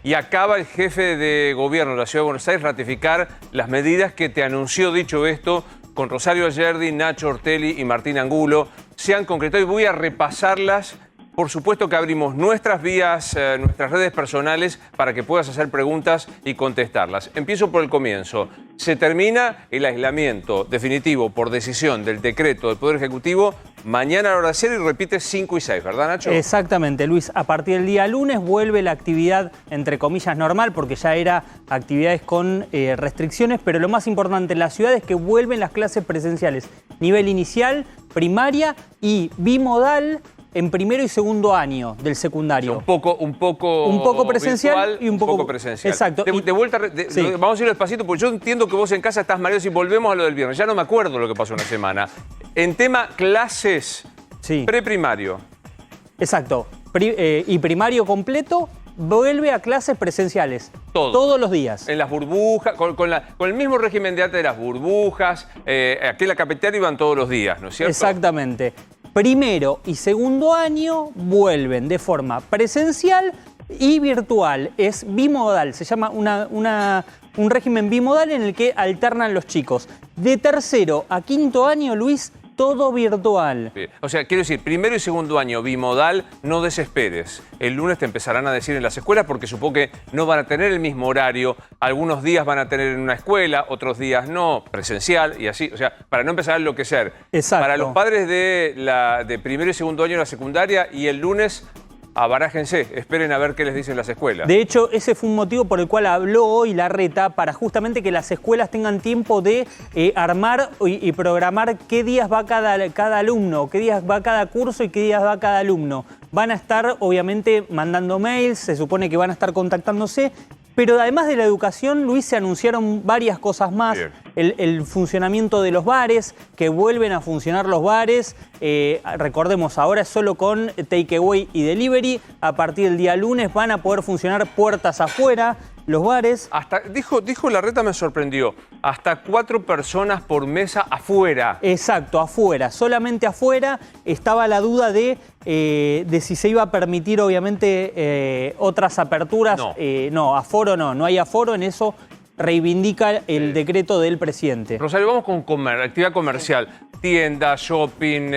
y acaba el jefe de gobierno de la Ciudad de Buenos Aires ratificar las medidas que te anunció, dicho esto, con Rosario Ayerdi, Nacho Ortelli y Martín Angulo. Se han concretado y voy a repasarlas. Por supuesto que abrimos nuestras vías, nuestras redes personales para que puedas hacer preguntas y contestarlas. Empiezo por el comienzo. Se termina el aislamiento definitivo por decisión del decreto del Poder Ejecutivo mañana a la hora 0 y repite 5 y 6, ¿verdad, Nacho? Exactamente, Luis. A partir del día lunes vuelve la actividad, entre comillas, normal, porque ya era actividades con restricciones, pero lo más importante en la ciudad es que vuelven las clases presenciales. Nivel inicial, primaria y bimodal en primero y segundo año del secundario. Un poco presencial virtual, y un poco presencial. Exacto. De vuelta, sí. Vamos a ir despacito, porque yo entiendo que vos en casa estás mareado y volvemos a lo del viernes. Ya no me acuerdo lo que pasó una semana. En tema clases, sí. Preprimario. Exacto. Y primario completo vuelve a clases presenciales. Todos los días. En las burbujas, con el mismo régimen de antes de las burbujas. Aquí en la capital iban todos los días, ¿no es cierto? Exactamente. Primero y segundo año vuelven de forma presencial y virtual. Es bimodal, se llama un régimen bimodal en el que alternan los chicos. De tercero a quinto año, Luis, todo virtual. Bien. O sea, quiero decir, primero y segundo año bimodal, no desesperes. El lunes te empezarán a decir en las escuelas porque supongo que no van a tener el mismo horario. Algunos días van a tener en una escuela, otros días no, presencial y así. O sea, para no empezar a enloquecer. Exacto. Para los padres de primero y segundo año de la secundaria y el lunes, abarájense, esperen a ver qué les dicen las escuelas. De hecho, ese fue un motivo por el cual habló hoy Larreta para justamente que las escuelas tengan tiempo de armar y programar qué días va cada alumno, qué días va cada curso y qué días va cada alumno. Van a estar, obviamente, mandando mails, se supone que van a estar contactándose. Pero además de la educación, Luis, se anunciaron varias cosas más. El funcionamiento de los bares, que vuelven a funcionar los bares. Recordemos, ahora es solo con takeaway y delivery. A partir del día lunes van a poder funcionar puertas afuera los bares. Dijo Larreta, me sorprendió, hasta 4 personas por mesa afuera. Exacto, afuera, solamente afuera. Estaba la duda de si se iba a permitir, obviamente, otras aperturas. No, aforo no hay aforo, en eso reivindica el decreto del presidente. Rosario, vamos con actividad comercial. Tiendas, shopping,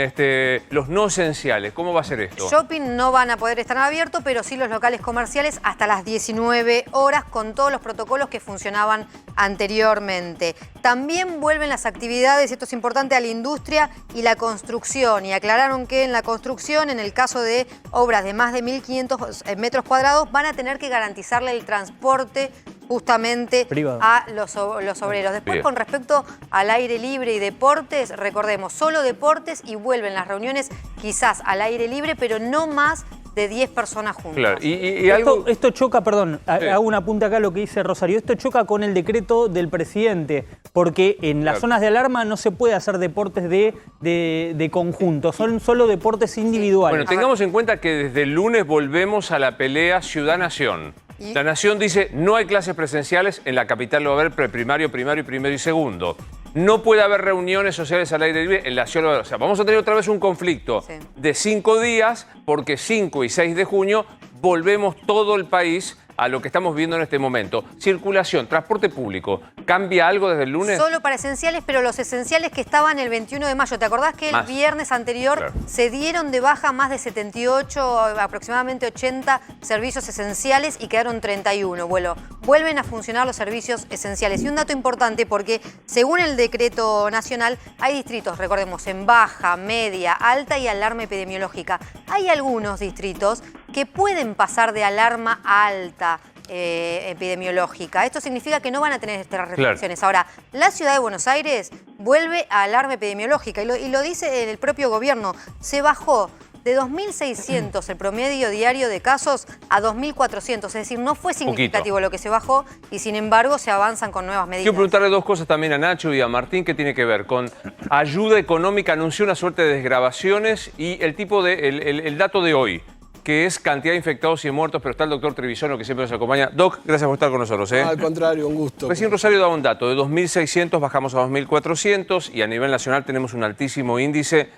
los no esenciales. ¿Cómo va a ser esto? Shopping no van a poder estar abiertos, pero sí los locales comerciales hasta las 19 horas con todos los protocolos que funcionaban anteriormente. También vuelven las actividades, y esto es importante, a la industria y la construcción. Y aclararon que en la construcción, en el caso de obras de más de 1.500 metros cuadrados, van a tener que garantizarle el transporte justamente privado a los obreros. Después, bien, con respecto al aire libre y deportes, recordemos, solo deportes y vuelven las reuniones quizás al aire libre, pero no más de 10 personas juntas. Claro. Esto choca, perdón, hago un apunte acá a lo que dice Rosario, esto choca con el decreto del presidente, porque en las zonas de alarma no se puede hacer deportes de conjunto, son solo deportes individuales. Bueno, tengamos en cuenta que desde el lunes volvemos a la pelea Ciudad-Nación. La Nación dice, no hay clases presenciales, en la capital lo va a haber preprimario, primario, primero y segundo. No puede haber reuniones sociales al aire libre en la ciudad. O sea, vamos a tener otra vez un conflicto de 5 días, porque 5 y 6 de junio volvemos todo el país a lo que estamos viendo en este momento. Circulación, transporte público, ¿cambia algo desde el lunes? Solo para esenciales, pero los esenciales que estaban el 21 de mayo. ¿Te acordás que el viernes anterior se dieron de baja más de 78, aproximadamente 80 servicios esenciales y quedaron 31? Bueno, vuelven a funcionar los servicios esenciales. Y un dato importante, porque según el decreto nacional, hay distritos, recordemos, en baja, media, alta y alarma epidemiológica. Hay algunos distritos que pueden pasar de alarma a alta epidemiológica. Esto significa que no van a tener estas restricciones. Ahora, la ciudad de Buenos Aires vuelve a alarma epidemiológica y lo dice el propio gobierno. Se bajó de 2.600 el promedio diario de casos a 2.400. Es decir, no fue significativo lo que se bajó y sin embargo se avanzan con nuevas medidas. Quiero preguntarle 2 cosas también a Nacho y a Martín que tiene que ver con ayuda económica. Anunció una suerte de desgravaciones y el dato de hoy, que es cantidad de infectados y muertos, pero está el doctor Trevisono, que siempre nos acompaña. Doc, gracias por estar con nosotros. Al contrario, un gusto. Recién Rosario daba un dato, de 2.600 bajamos a 2.400 y a nivel nacional tenemos un altísimo índice.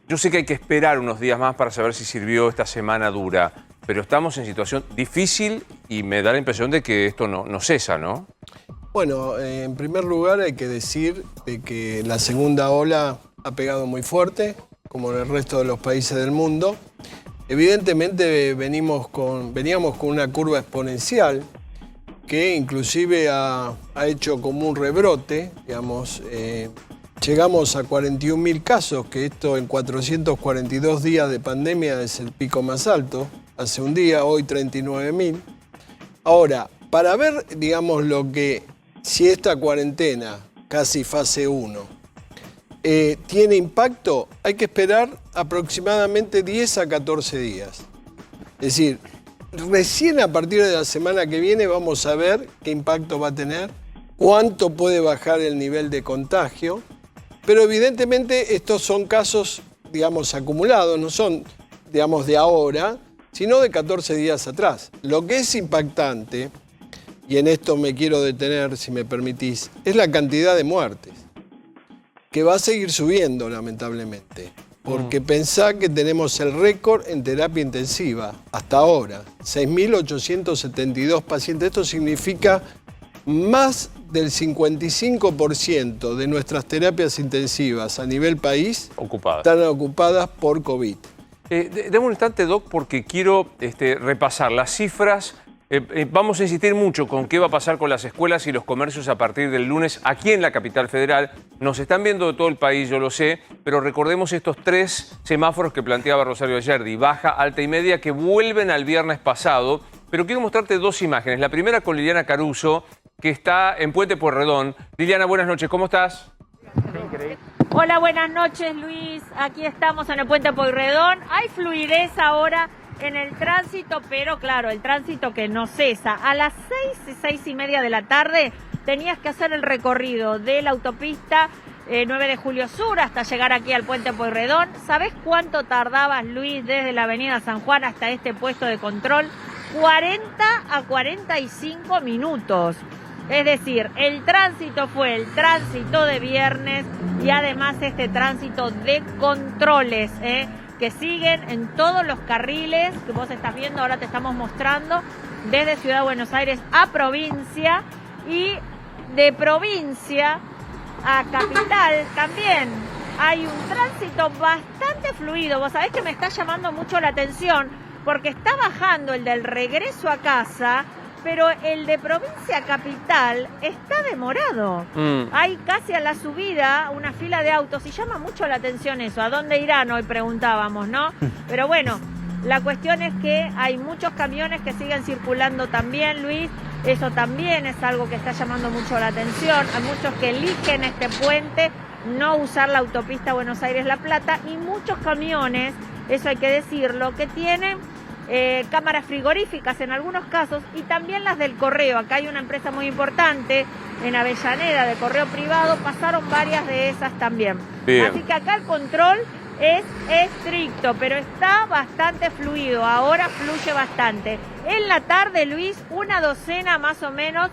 Yo sé que hay que esperar unos días más para saber si sirvió esta semana dura. pero estamos en situación difícil y me da la impresión de que esto no cesa, ¿no? Bueno, en primer lugar hay que decir de que la segunda ola ha pegado muy fuerte, como en el resto de los países del mundo. Evidentemente veníamos con una curva exponencial que inclusive ha hecho como un rebrote, digamos. Llegamos a 41.000 casos, que esto en 442 días de pandemia es el pico más alto. Hace un día, hoy 39.000. Ahora, para ver, digamos, si esta cuarentena, casi fase 1, tiene impacto, hay que esperar aproximadamente 10 a 14 días. Es decir, recién a partir de la semana que viene vamos a ver qué impacto va a tener, cuánto puede bajar el nivel de contagio, pero evidentemente estos son casos, digamos, acumulados, no son, digamos, de ahora, sino de 14 días atrás. Lo que es impactante, y en esto me quiero detener, si me permitís, es la cantidad de muertes, que va a seguir subiendo, lamentablemente. Porque pensá que tenemos el récord en terapia intensiva, hasta ahora, 6.872 pacientes. Esto significa más del 55% de nuestras terapias intensivas a nivel país están ocupadas por COVID. Dame un instante, Doc, porque quiero repasar las cifras. Vamos a insistir mucho con qué va a pasar con las escuelas y los comercios a partir del lunes aquí en la capital federal. Nos están viendo de todo el país, yo lo sé, pero recordemos estos 3 semáforos que planteaba Rosario Ayerdi, baja, alta y media, que vuelven al viernes pasado. Pero quiero mostrarte 2 imágenes. La primera con Liliana Caruso, que está en Puente Pueyrredón. Liliana, buenas noches, ¿cómo estás? Hola, buenas noches, Luis. Aquí estamos en el Puente Pueyrredón. Hay fluidez ahora en el tránsito, pero claro, el tránsito que no cesa. A las 6:30 de la tarde tenías que hacer el recorrido de la autopista 9 de Julio Sur hasta llegar aquí al Puente Pueyrredón. ¿Sabés cuánto tardabas, Luis, desde la avenida San Juan hasta este puesto de control? 40 a 45 minutos. Es decir, el tránsito fue el tránsito de viernes y además este tránsito de controles, que siguen en todos los carriles que vos estás viendo, ahora te estamos mostrando, desde Ciudad de Buenos Aires a provincia y de provincia a capital también. Hay un tránsito bastante fluido. Vos sabés que me está llamando mucho la atención porque está bajando el del regreso a casa, pero el de provincia a capital está demorado. Hay casi a la subida una fila de autos y llama mucho la atención eso. ¿A dónde irán hoy? Preguntábamos, ¿no? Pero bueno, la cuestión es que hay muchos camiones que siguen circulando también, Luis. Eso también es algo que está llamando mucho la atención. Hay muchos que eligen este puente, no usar la autopista Buenos Aires-La Plata, y muchos camiones, eso hay que decirlo, que tienen cámaras frigoríficas en algunos casos y también las del correo. Acá hay una empresa muy importante en Avellaneda de correo privado, pasaron varias de esas también. Bien. Así que acá el control es estricto, pero está bastante fluido, ahora fluye bastante. En la tarde, Luis, una docena más o menos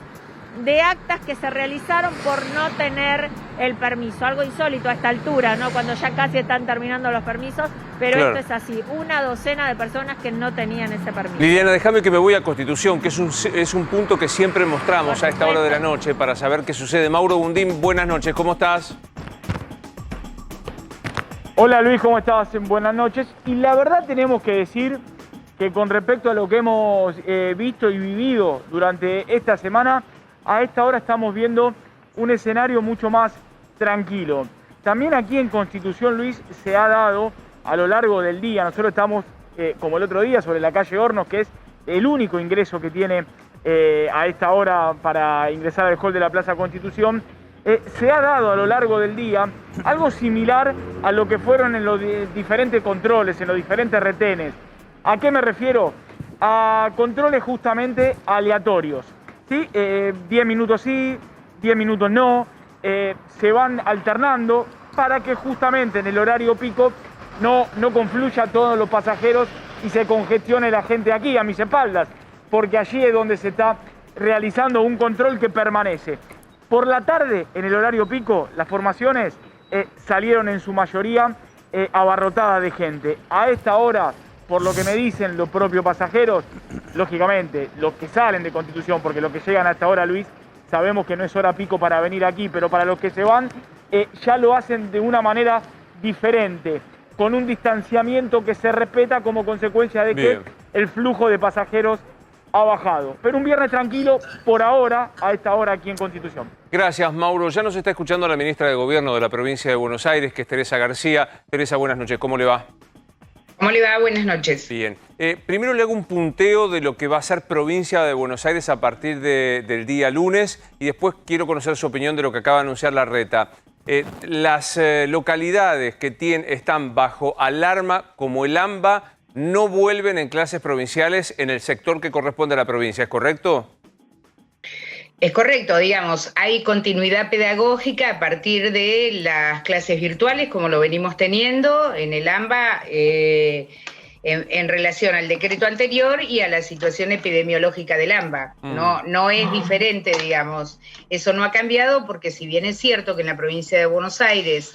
de actas que se realizaron por no tener el permiso. Algo insólito a esta altura, ¿no? Cuando ya casi están terminando los permisos, pero claro, esto es así. Una docena de personas que no tenían ese permiso. Liliana, déjame que me voy a Constitución, que es un punto que siempre mostramos a esta hora de la noche para saber qué sucede. Mauro Gundín, buenas noches, ¿cómo estás? Hola Luis, ¿cómo estás? Buenas noches. Y la verdad tenemos que decir que con respecto a lo que hemos visto y vivido durante esta semana, a esta hora estamos viendo un escenario mucho más tranquilo. También aquí en Constitución, Luis, se ha dado a lo largo del día, nosotros estamos como el otro día sobre la calle Hornos, que es el único ingreso que tiene a esta hora para ingresar al hall de la Plaza Constitución, se ha dado a lo largo del día algo similar a lo que fueron en los diferentes controles, en los diferentes retenes. ¿A qué me refiero? A controles justamente aleatorios. ¿Sí? 10 minutos sí, 10 minutos no, se van alternando para que justamente en el horario pico no confluya todos los pasajeros y se congestione la gente aquí a mis espaldas, porque allí es donde se está realizando un control que permanece. Por la tarde, en el horario pico, las formaciones salieron en su mayoría abarrotadas de gente. A esta hora por lo que me dicen los propios pasajeros, lógicamente, los que salen de Constitución, porque los que llegan hasta ahora, Luis, sabemos que no es hora pico para venir aquí, pero para los que se van, ya lo hacen de una manera diferente, con un distanciamiento que se respeta como consecuencia de que el flujo de pasajeros ha bajado. Pero un viernes tranquilo por ahora, a esta hora aquí en Constitución. Gracias, Mauro. Ya nos está escuchando la ministra de Gobierno de la provincia de Buenos Aires, que es Teresa García. Teresa, buenas noches. ¿Cómo le va? ¿Cómo le va? Buenas noches. Bien. Primero le hago un punteo de lo que va a ser provincia de Buenos Aires a partir del día lunes y después quiero conocer su opinión de lo que acaba de anunciar la Reta. Las localidades que están bajo alarma, como el AMBA, no vuelven en clases provinciales en el sector que corresponde a la provincia, ¿es correcto? Es correcto, digamos, hay continuidad pedagógica a partir de las clases virtuales, como lo venimos teniendo en el AMBA, en relación al decreto anterior y a la situación epidemiológica del AMBA. No es diferente, digamos. Eso no ha cambiado porque si bien es cierto que en la provincia de Buenos Aires,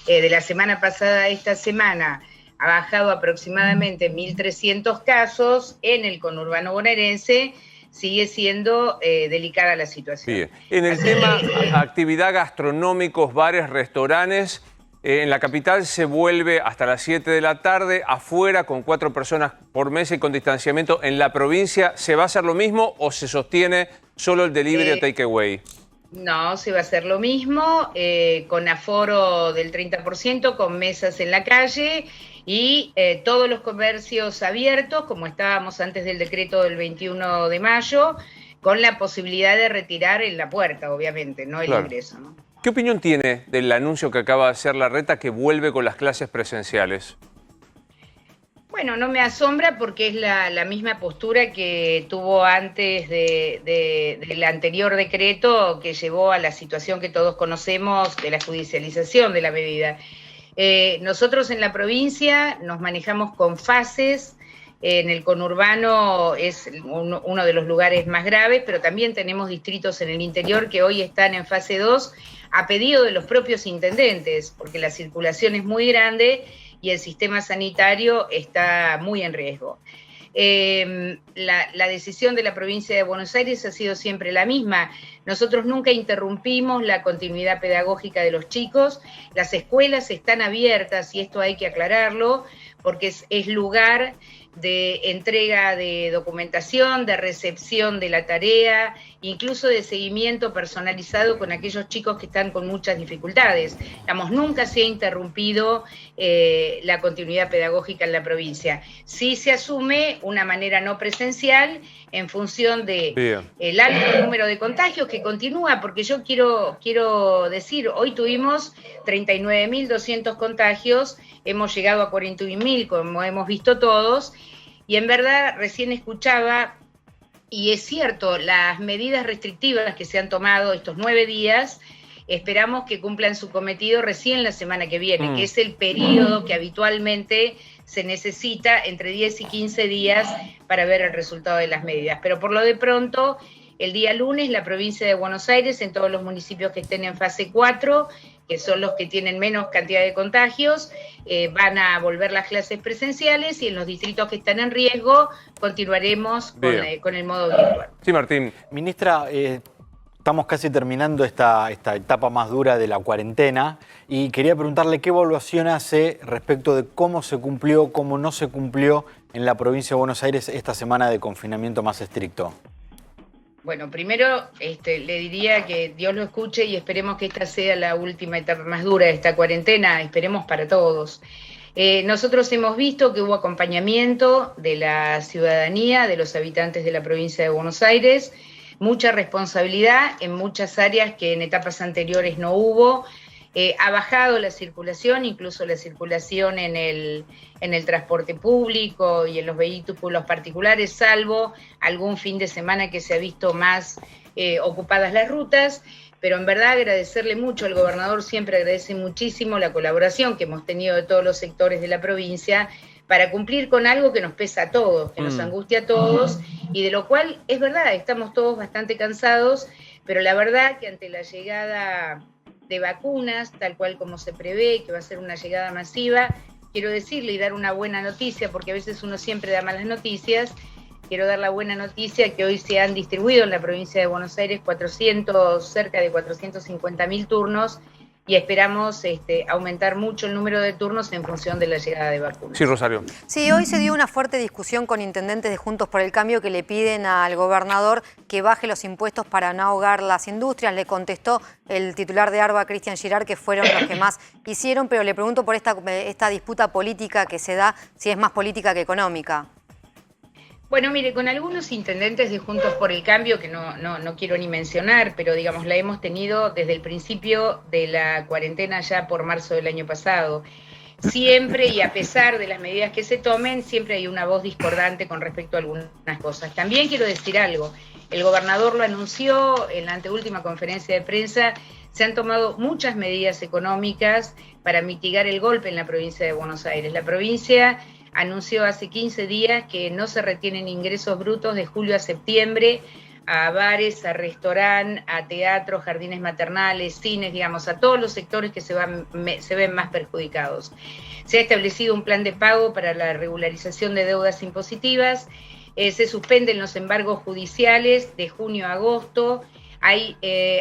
de la semana pasada a esta semana, ha bajado aproximadamente 1.300 casos, en el conurbano bonaerense sigue siendo delicada la situación. Bien. En el tema actividad gastronómicos, bares, restaurantes, en la capital se vuelve hasta las 7 de la tarde, afuera con 4 personas por mesa y con distanciamiento. ¿En la provincia se va a hacer lo mismo o se sostiene solo el delivery o takeaway? No, se va a hacer lo mismo, con aforo del 30%, con mesas en la calle y todos los comercios abiertos, como estábamos antes del decreto del 21 de mayo, con la posibilidad de retirar en la puerta, obviamente, no el ingreso, ¿no? ¿Qué opinión tiene del anuncio que acaba de hacer la Reta que vuelve con las clases presenciales? Bueno, no me asombra porque es la misma postura que tuvo antes del anterior decreto que llevó a la situación que todos conocemos de la judicialización de la medida. Nosotros en la provincia nos manejamos con fases. En el conurbano es uno de los lugares más graves, pero también tenemos distritos en el interior que hoy están en fase 2 a pedido de los propios intendentes, porque la circulación es muy grande y el sistema sanitario está muy en riesgo. La decisión de la provincia de Buenos Aires ha sido siempre la misma. Nosotros nunca interrumpimos la continuidad pedagógica de los chicos. Las escuelas están abiertas y esto hay que aclararlo porque es lugar de entrega de documentación, de recepción de la tarea, incluso de seguimiento personalizado con aquellos chicos que están con muchas dificultades. Digamos, nunca se ha interrumpido la continuidad pedagógica en la provincia. Sí se asume una manera no presencial en función de el alto número de contagios que continúa, porque yo quiero decir, hoy tuvimos 39.200 contagios, hemos llegado a 41.000, como hemos visto todos, y en verdad recién escuchaba, y es cierto, las medidas restrictivas que se han tomado estos 9 días, esperamos que cumplan su cometido recién la semana que viene, que es el periodo que habitualmente se necesita entre 10 y 15 días para ver el resultado de las medidas. Pero por lo de pronto, el día lunes, la provincia de Buenos Aires, en todos los municipios que estén en fase 4, que son los que tienen menos cantidad de contagios, van a volver las clases presenciales y en los distritos que están en riesgo continuaremos con el modo virtual. Sí, Martín. Ministra, estamos casi terminando esta etapa más dura de la cuarentena y quería preguntarle qué evaluación hace respecto de cómo se cumplió, cómo no se cumplió en la provincia de Buenos Aires esta semana de confinamiento más estricto. Bueno, primero le diría que Dios lo escuche y esperemos que esta sea la última etapa más dura de esta cuarentena, esperemos para todos. Nosotros hemos visto que hubo acompañamiento de la ciudadanía, de los habitantes de la provincia de Buenos Aires, mucha responsabilidad en muchas áreas que en etapas anteriores no hubo. Ha bajado la circulación, incluso la circulación en el transporte público y en los vehículos particulares, salvo algún fin de semana que se ha visto más ocupadas las rutas, pero en verdad agradecerle mucho al gobernador, siempre agradece muchísimo la colaboración que hemos tenido de todos los sectores de la provincia para cumplir con algo que nos pesa a todos, que nos angustia a todos, y de lo cual es verdad, estamos todos bastante cansados, pero la verdad que ante la llegada de vacunas, tal cual como se prevé, que va a ser una llegada masiva, quiero decirle y dar una buena noticia, porque a veces uno siempre da malas noticias. Quiero dar la buena noticia que hoy se han distribuido en la provincia de Buenos Aires cerca de 450.000 turnos, y esperamos aumentar mucho el número de turnos en función de la llegada de vacunas. Sí, Rosario. Sí, hoy se dio una fuerte discusión con intendentes de Juntos por el Cambio que le piden al gobernador que baje los impuestos para no ahogar las industrias. Le contestó el titular de ARBA, Cristian Girard, que fueron los que más hicieron, pero le pregunto por esta disputa política que se da, si es más política que económica. Bueno, mire, con algunos intendentes de Juntos por el Cambio, que no quiero ni mencionar, pero digamos, la hemos tenido desde el principio de la cuarentena ya por marzo del año pasado. Siempre, y a pesar de las medidas que se tomen, siempre hay una voz discordante con respecto a algunas cosas. También quiero decir algo, el gobernador lo anunció en la anteúltima conferencia de prensa, se han tomado muchas medidas económicas para mitigar el golpe en la provincia de Buenos Aires. La provincia anunció hace 15 días que no se retienen ingresos brutos de julio a septiembre a bares, a restaurantes, a teatros, jardines maternales, cines, digamos, a todos los sectores que se ven más perjudicados. Se ha establecido un plan de pago para la regularización de deudas impositivas, se suspenden los embargos judiciales de junio a agosto, hay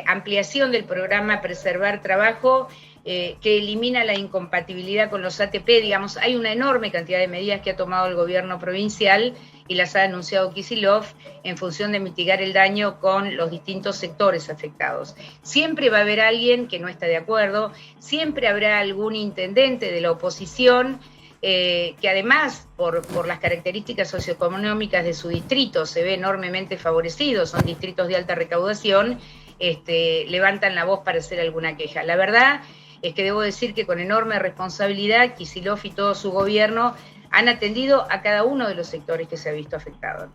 ampliación del programa Preservar Trabajo, que elimina la incompatibilidad con los ATP, digamos, hay una enorme cantidad de medidas que ha tomado el gobierno provincial y las ha anunciado Kicillof en función de mitigar el daño con los distintos sectores afectados. Siempre va a haber alguien que no está de acuerdo, siempre habrá algún intendente de la oposición que además, por las características socioeconómicas de su distrito, se ve enormemente favorecido, son distritos de alta recaudación, levantan la voz para hacer alguna queja. La verdad es que debo decir que con enorme responsabilidad Kicillof y todo su gobierno han atendido a cada uno de los sectores que se ha visto afectado.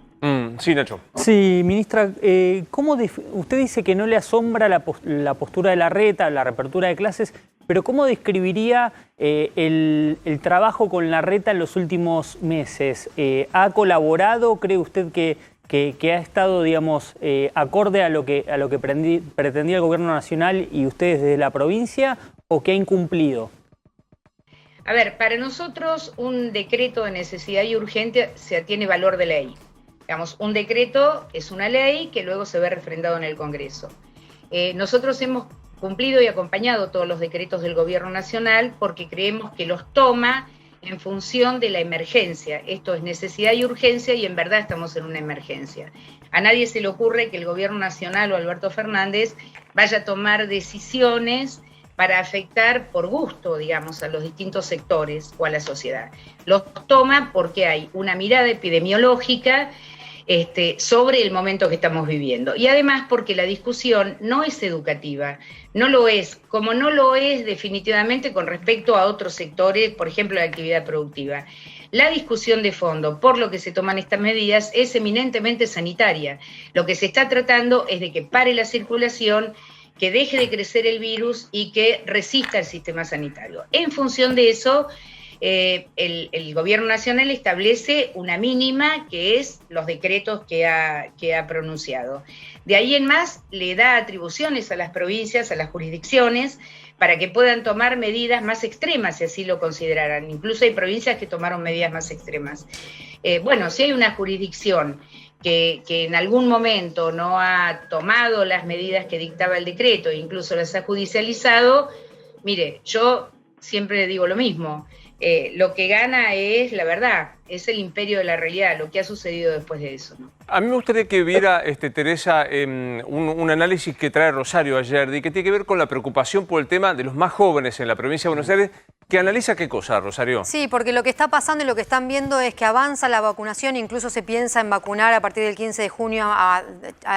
Sí, Nacho. Sí, ministra, usted dice que no le asombra la postura de Larreta, la reapertura de clases, pero ¿cómo describiría el trabajo con Larreta en los últimos meses? ¿Ha colaborado? ¿Cree usted que ha estado, digamos, acorde a lo que pretendía el gobierno nacional y ustedes desde la provincia, o que ha incumplido? A ver, para nosotros un decreto de necesidad y urgencia tiene valor de ley. Digamos, un decreto es una ley que luego se ve refrendado en el Congreso. Nosotros hemos cumplido y acompañado todos los decretos del gobierno nacional porque creemos que los toma en función de la emergencia. Esto es necesidad y urgencia y en verdad estamos en una emergencia. A nadie se le ocurre que el gobierno nacional o Alberto Fernández vaya a tomar decisiones para afectar por gusto, digamos, a los distintos sectores o a la sociedad. Los toma porque hay una mirada epidemiológica sobre el momento que estamos viviendo. Y además porque la discusión no es educativa, no lo es, como no lo es definitivamente con respecto a otros sectores, por ejemplo, la actividad productiva. La discusión de fondo, por lo que se toman estas medidas, es eminentemente sanitaria. Lo que se está tratando es de que pare la circulación, que deje de crecer el virus y que resista el sistema sanitario. En función de eso, el gobierno nacional establece una mínima que es los decretos que ha pronunciado. De ahí en más le da atribuciones a las provincias, a las jurisdicciones, para que puedan tomar medidas más extremas, si así lo consideraran. Incluso hay provincias que tomaron medidas más extremas. Bueno, si hay una jurisdicción que en algún momento no ha tomado las medidas que dictaba el decreto, e incluso las ha judicializado, mire, yo siempre digo lo mismo, lo que gana es la verdad, es el imperio de la realidad, lo que ha sucedido después de eso, ¿no? A mí me gustaría que viera, Teresa, un análisis que trae Rosario ayer, que tiene que ver con la preocupación por el tema de los más jóvenes en la provincia de Buenos Aires, que analiza qué cosa, Rosario. Sí, porque lo que está pasando y lo que están viendo es que avanza la vacunación, incluso se piensa en vacunar a partir del 15 de junio a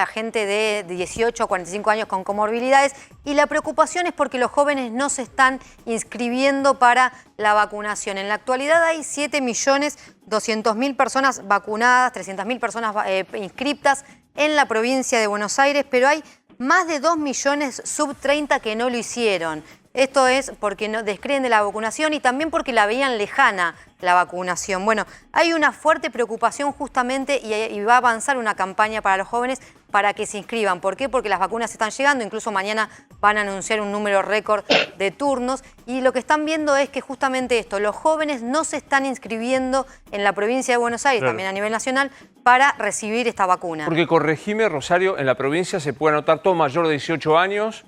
gente de 18 a 45 años con comorbilidades, y la preocupación es porque los jóvenes no se están inscribiendo para la vacunación. En la actualidad hay 7.200.000 personas vacunadas, 300.000 personas inscriptas en la provincia de Buenos Aires, pero hay más de 2 millones sub 30 que no lo hicieron. Esto es porque no descreen de la vacunación y también porque la veían lejana. la vacunación. Bueno, hay una fuerte preocupación justamente y va a avanzar una campaña para los jóvenes para que se inscriban. ¿Por qué? Porque las vacunas están llegando, incluso mañana van a anunciar un número récord de turnos y lo que están viendo es que justamente esto, los jóvenes no se están inscribiendo en la provincia de Buenos Aires, también a nivel nacional, para recibir esta vacuna. Porque corregime, Rosario, en la provincia se puede anotar todo mayor de 18 años,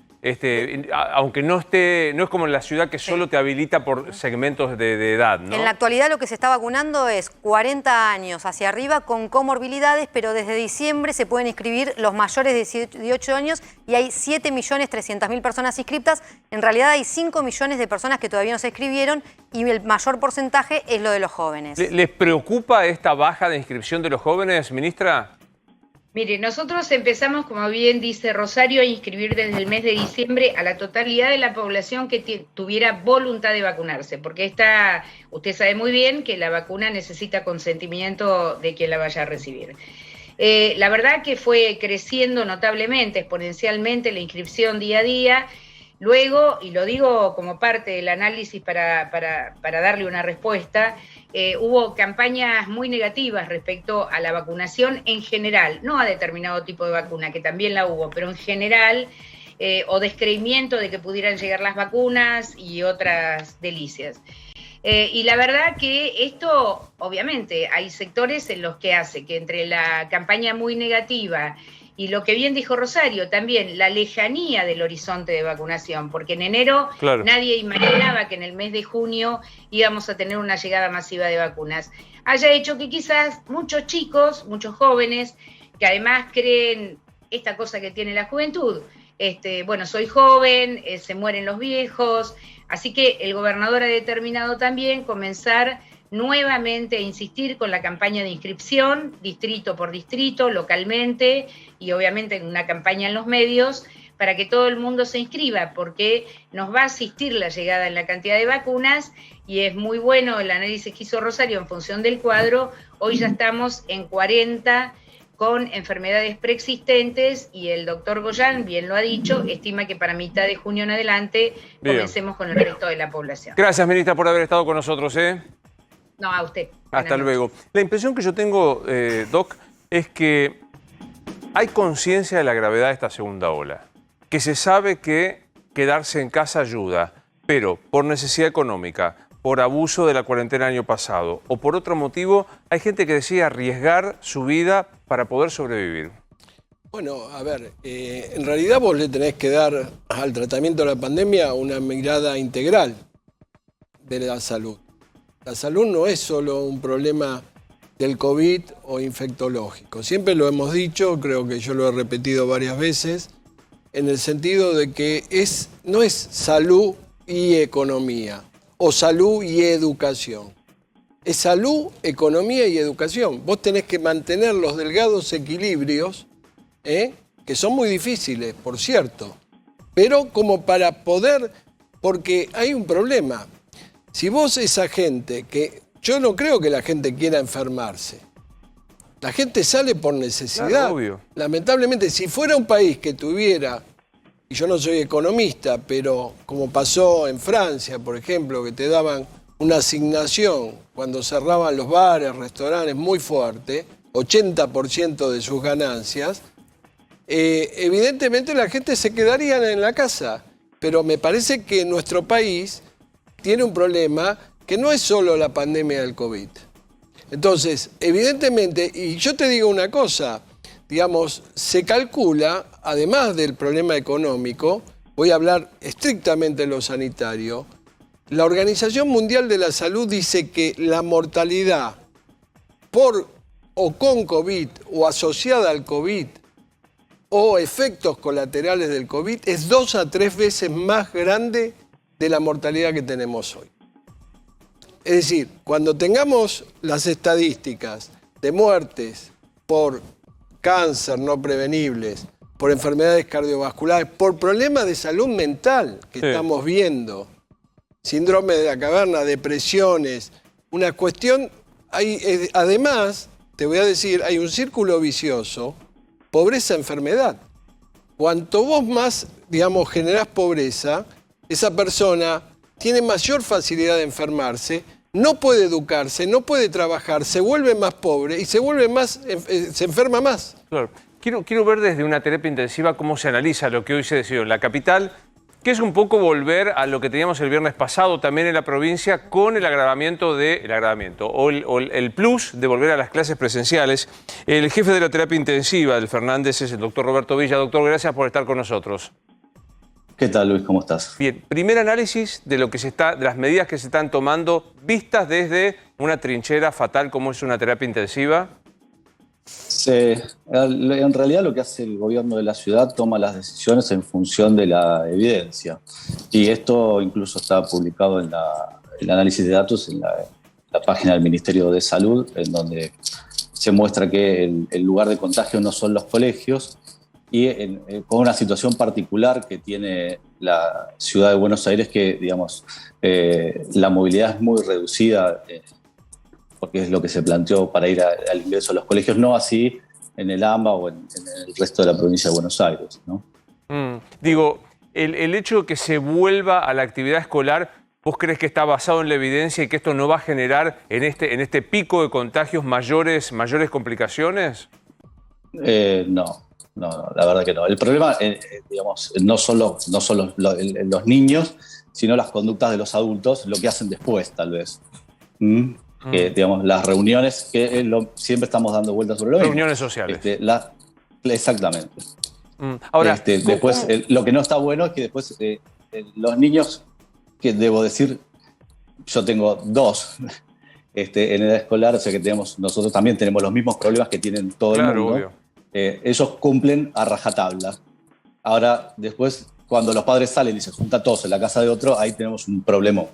aunque no es como en la ciudad que solo te habilita por segmentos de edad, ¿no? En la actualidad lo que se está vacunando es 40 años hacia arriba con comorbilidades, pero desde diciembre se pueden inscribir los mayores de 18 años y hay 7.300.000 personas inscritas. En realidad hay 5 millones de personas que todavía no se inscribieron y el mayor porcentaje es lo de los jóvenes. ¿Les preocupa esta baja de inscripción de los jóvenes, ministra? Mire, nosotros empezamos, como bien dice Rosario, a inscribir desde el mes de diciembre a la totalidad de la población que tuviera voluntad de vacunarse, porque usted sabe muy bien que la vacuna necesita consentimiento de quien la vaya a recibir. La verdad que fue creciendo notablemente, exponencialmente la inscripción día a día. Luego, y lo digo como parte del análisis para darle una respuesta, hubo campañas muy negativas respecto a la vacunación en general, no a determinado tipo de vacuna, que también la hubo, pero en general, o descreimiento de que pudieran llegar las vacunas y otras delicias. Y la verdad que esto, obviamente, hay sectores en los que hace que entre la campaña muy negativa y lo que bien dijo Rosario, también la lejanía del horizonte de vacunación, porque en enero nadie imaginaba que en el mes de junio íbamos a tener una llegada masiva de vacunas. Haya hecho que quizás muchos chicos, muchos jóvenes, que además creen esta cosa que tiene la juventud, bueno, soy joven, se mueren los viejos, así que el gobernador ha determinado también comenzar nuevamente a insistir con la campaña de inscripción, distrito por distrito, localmente, y obviamente en una campaña en los medios, para que todo el mundo se inscriba, porque nos va a asistir la llegada en la cantidad de vacunas, y es muy bueno el análisis que hizo Rosario en función del cuadro. Hoy ya estamos en 40 con enfermedades preexistentes, y el doctor Goyan, bien lo ha dicho, estima que para mitad de junio en adelante comencemos con el resto de la población. Gracias, ministra, por haber estado con nosotros, No, a usted. Hasta luego. La impresión que yo tengo, Doc, es que hay conciencia de la gravedad de esta segunda ola, que se sabe que quedarse en casa ayuda, pero por necesidad económica, por abuso de la cuarentena el año pasado o por otro motivo, hay gente que decide arriesgar su vida para poder sobrevivir. Bueno, a ver, en realidad vos le tenés que dar al tratamiento de la pandemia una mirada integral de la salud. La salud no es solo un problema del COVID o infectológico. Siempre lo hemos dicho, creo que yo lo he repetido varias veces, en el sentido de que no es salud y economía, o salud y educación. Es salud, economía y educación. Vos tenés que mantener los delgados equilibrios, que son muy difíciles, por cierto, pero como para poder, porque hay un problema. Si vos esa gente que... Yo no creo que la gente quiera enfermarse. La gente sale por necesidad. Claro, obvio. Lamentablemente, si fuera un país que tuviera, y yo no soy economista, pero como pasó en Francia, por ejemplo, que te daban una asignación cuando cerraban los bares, restaurantes muy fuerte, 80% de sus ganancias, evidentemente la gente se quedaría en la casa. Pero me parece que nuestro país tiene un problema que no es solo la pandemia del COVID. Entonces, evidentemente, y yo te digo una cosa, digamos, se calcula, además del problema económico, voy a hablar estrictamente de lo sanitario, la Organización Mundial de la Salud dice que la mortalidad por o con COVID o asociada al COVID o efectos colaterales del COVID es 2 a 3 veces más grande de la mortalidad que tenemos hoy. Es decir, cuando tengamos las estadísticas de muertes por cáncer no prevenibles, por enfermedades cardiovasculares, por problemas de salud mental que estamos viendo, síndrome de la caverna, depresiones, una cuestión, además, te voy a decir, hay un círculo vicioso, pobreza-enfermedad. Cuanto vos más, digamos, generás pobreza, esa persona tiene mayor facilidad de enfermarse no puede educarse, no puede trabajar, se vuelve más pobre y se vuelve más, se enferma más. Claro. Quiero ver desde una terapia intensiva cómo se analiza lo que hoy se decidió en la capital, que es un poco volver a lo que teníamos el viernes pasado también en la provincia con el agravamiento o el plus de volver a las clases presenciales. El jefe de la terapia intensiva del Fernández es el doctor Roberto Villa. Doctor, gracias por estar con nosotros. ¿Qué tal, Luis? ¿Cómo estás? Bien, primer análisis de de las medidas que se están tomando vistas desde una trinchera fatal como es una terapia intensiva. En realidad lo que hace el gobierno de la ciudad toma las decisiones en función de la evidencia. Y esto incluso está publicado en el análisis de datos en la página del Ministerio de Salud, en donde se muestra que el lugar de contagio no son los colegios y con una situación particular que tiene la ciudad de Buenos Aires, que digamos la movilidad es muy reducida, porque es lo que se planteó para ir al ingreso a los colegios, no así en el AMBA o en el resto de la provincia de Buenos Aires, ¿no? Digo, el hecho de que se vuelva a la actividad escolar, ¿vos crees que está basado en la evidencia y que esto no va a generar en este pico de contagios mayores complicaciones? No, la verdad que no. El problema, digamos, no son los niños, sino las conductas de los adultos, lo que hacen después, tal vez. Que, digamos, las reuniones, que siempre estamos dando vueltas sobre lo mismo. Reuniones sociales. Exactamente. Ahora, después, lo que no está bueno es que después los niños, que debo decir, yo tengo 2 en edad escolar, o sea que nosotros también tenemos los mismos problemas que tienen todo el mundo. Obvio. Ellos cumplen a rajatabla. Ahora, después, cuando los padres salen y se juntan todos en la casa de otro, ahí tenemos un problema.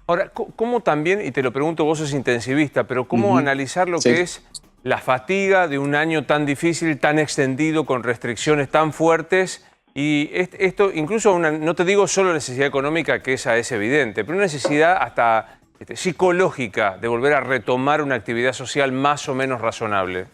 Ahora, ¿cómo también, y te lo pregunto, vos sos intensivista, pero cómo analizar lo que es la fatiga de un año tan difícil, tan extendido, con restricciones tan fuertes? Y esto, incluso, no te digo solo necesidad económica, que esa es evidente, pero una necesidad hasta psicológica de volver a retomar una actividad social más o menos razonable.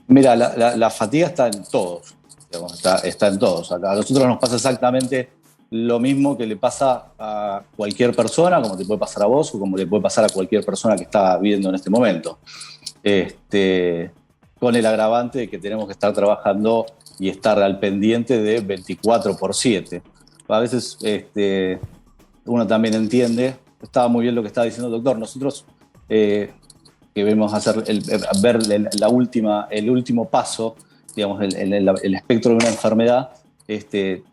Mira, la fatiga está en todos, digamos, está en todos. A nosotros nos pasa exactamente lo mismo que le pasa a cualquier persona, como te puede pasar a vos o como le puede pasar a cualquier persona que está viviendo en este momento. Con el agravante de que tenemos que estar trabajando y estar al pendiente de 24/7. A veces uno también entiende, estaba muy bien lo que estaba diciendo el doctor, nosotros que vemos hacer ver el último paso, digamos, el espectro de una enfermedad,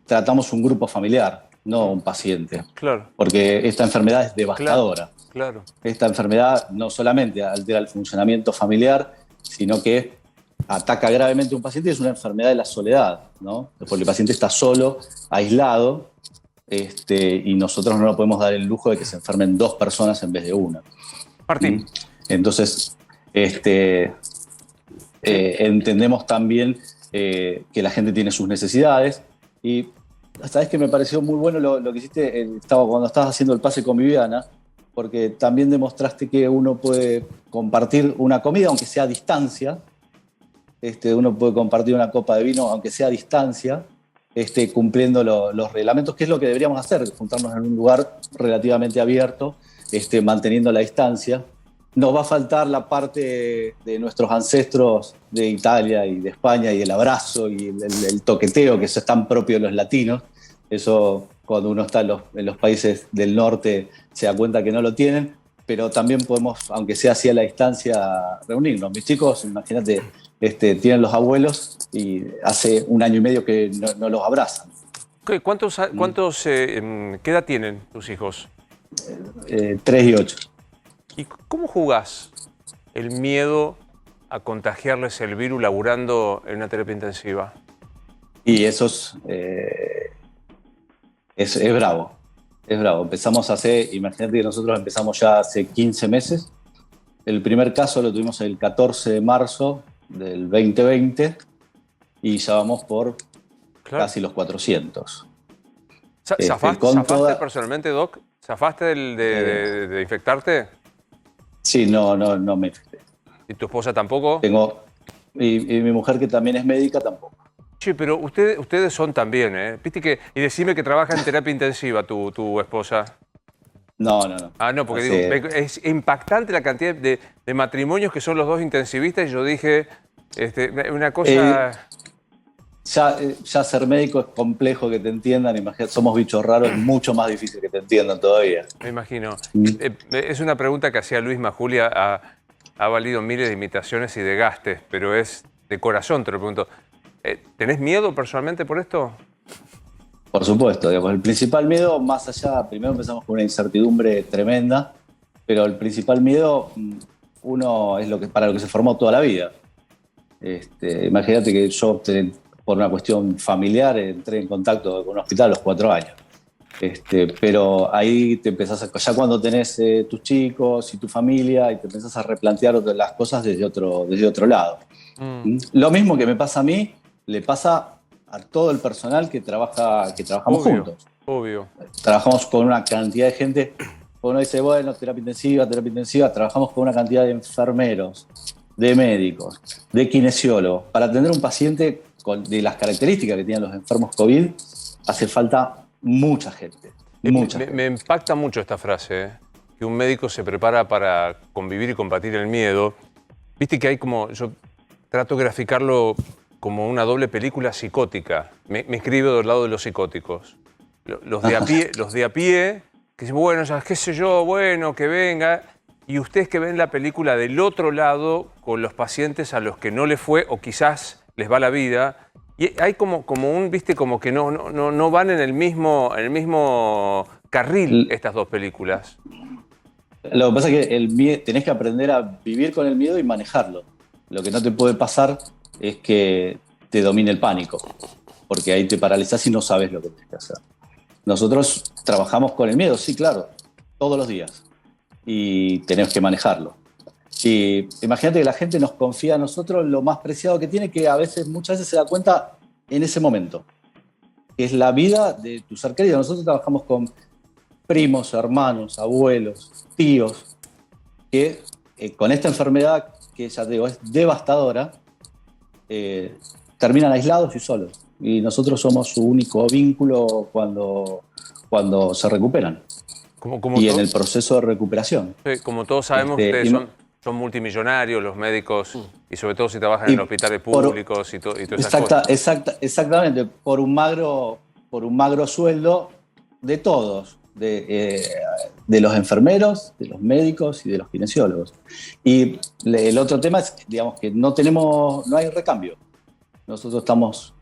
tratamos un grupo familiar, no un paciente. Claro. Porque esta enfermedad es devastadora. Claro. Esta enfermedad no solamente altera el funcionamiento familiar, sino que ataca gravemente a un paciente y es una enfermedad de la soledad, ¿no? Porque el paciente está solo, aislado, y nosotros no nos podemos dar el lujo de que se enfermen 2 personas en vez de 1. Martín. Entonces, entendemos también que la gente tiene sus necesidades y sabes que me pareció muy bueno lo que hiciste cuando estabas haciendo el pase con Viviana, porque también demostraste que uno puede compartir una comida aunque sea a distancia, uno puede compartir una copa de vino aunque sea a distancia, cumpliendo los reglamentos, que es lo que deberíamos hacer, juntarnos en un lugar relativamente abierto, manteniendo la distancia. Nos va a faltar la parte de nuestros ancestros de Italia y de España y el abrazo y el toqueteo, que eso es tan propio de los latinos. Eso, cuando uno está en los países del norte, se da cuenta que no lo tienen, pero también podemos, aunque sea así a la distancia, reunirnos. Mis chicos, imagínate, tienen los abuelos y hace 1 año y medio que no los abrazan. ¿Qué edad tienen tus hijos? 3 y 8. ¿Y cómo jugás el miedo a contagiarles el virus laburando en una terapia intensiva? Y eso es bravo, es bravo. Imagínate que nosotros empezamos ya hace 15 meses. El primer caso lo tuvimos el 14 de marzo del 2020 y ya vamos por casi los 400. ¿Zafaste personalmente, Doc? ¿Zafaste de infectarte? Sí, no me infecté. ¿Y tu esposa tampoco? Y mi mujer, que también es médica, tampoco. Sí, pero ustedes son también, ¿eh? ¿Viste y decime que trabaja en terapia intensiva tu esposa. No, no, no. Ah, no, porque Hace- digo, es impactante la cantidad de matrimonios que son los dos intensivistas y yo dije, una cosa... Ya ser médico es complejo que te entiendan, imagínate, somos bichos raros, es mucho más difícil que te entiendan todavía. Me imagino. Es una pregunta que hacía Luis Majulia, ha valido miles de imitaciones y de gastes, pero es de corazón, te lo pregunto. ¿Tenés miedo personalmente por esto? Por supuesto, digamos, el principal miedo, más allá, primero empezamos con una incertidumbre tremenda, pero el principal miedo, uno es para lo que se formó toda la vida. Imagínate que yo, por una cuestión familiar, entré en contacto con un hospital a los 4 años. Pero ahí te empezás ya cuando tenés tus chicos y tu familia, y te empezás a replantear las cosas desde otro lado. Lo mismo que me pasa a mí, le pasa a todo el personal que trabajamos juntos. Obvio. Trabajamos con una cantidad de gente. Uno dice, bueno, terapia intensiva. Trabajamos con una cantidad de enfermeros, de médicos, de kinesiólogos. Para atender un paciente de las características que tienen los enfermos COVID, hace falta mucha gente. Me impacta mucho esta frase, que un médico se prepara para convivir y combatir el miedo. Viste que hay yo trato de graficarlo como una doble película psicótica. Me escribo del lado de los psicóticos. Los de a pie, que dicen, bueno, ya qué sé yo, bueno, que venga. Y ustedes que ven la película del otro lado, con los pacientes a los que no les fue o quizás les va la vida. Y hay como que no van en el mismo carril estas dos películas. Lo que pasa es que tenés que aprender a vivir con el miedo y manejarlo. Lo que no te puede pasar es que te domine el pánico, porque ahí te paralizás y no sabes lo que tienes que hacer. Nosotros trabajamos con el miedo, sí, claro, todos los días, y tenemos que manejarlo. Y imagínate que la gente nos confía a nosotros lo más preciado que tiene, que muchas veces se da cuenta en ese momento, que es la vida de tu ser querido. Nosotros trabajamos con primos, hermanos, abuelos, tíos, que con esta enfermedad, que ya te digo, es devastadora, terminan aislados y solos. Y nosotros somos su único vínculo cuando se recuperan. Y en el proceso de recuperación. Sí, como todos sabemos, ustedes son multimillonarios, los médicos, y sobre todo si trabajan en hospitales públicos y todas esas cosas. Exactamente, por un magro sueldo de todos, de los enfermeros, de los médicos y de los kinesiólogos. Y el otro tema es, digamos, que no hay recambio. Nosotros estamos,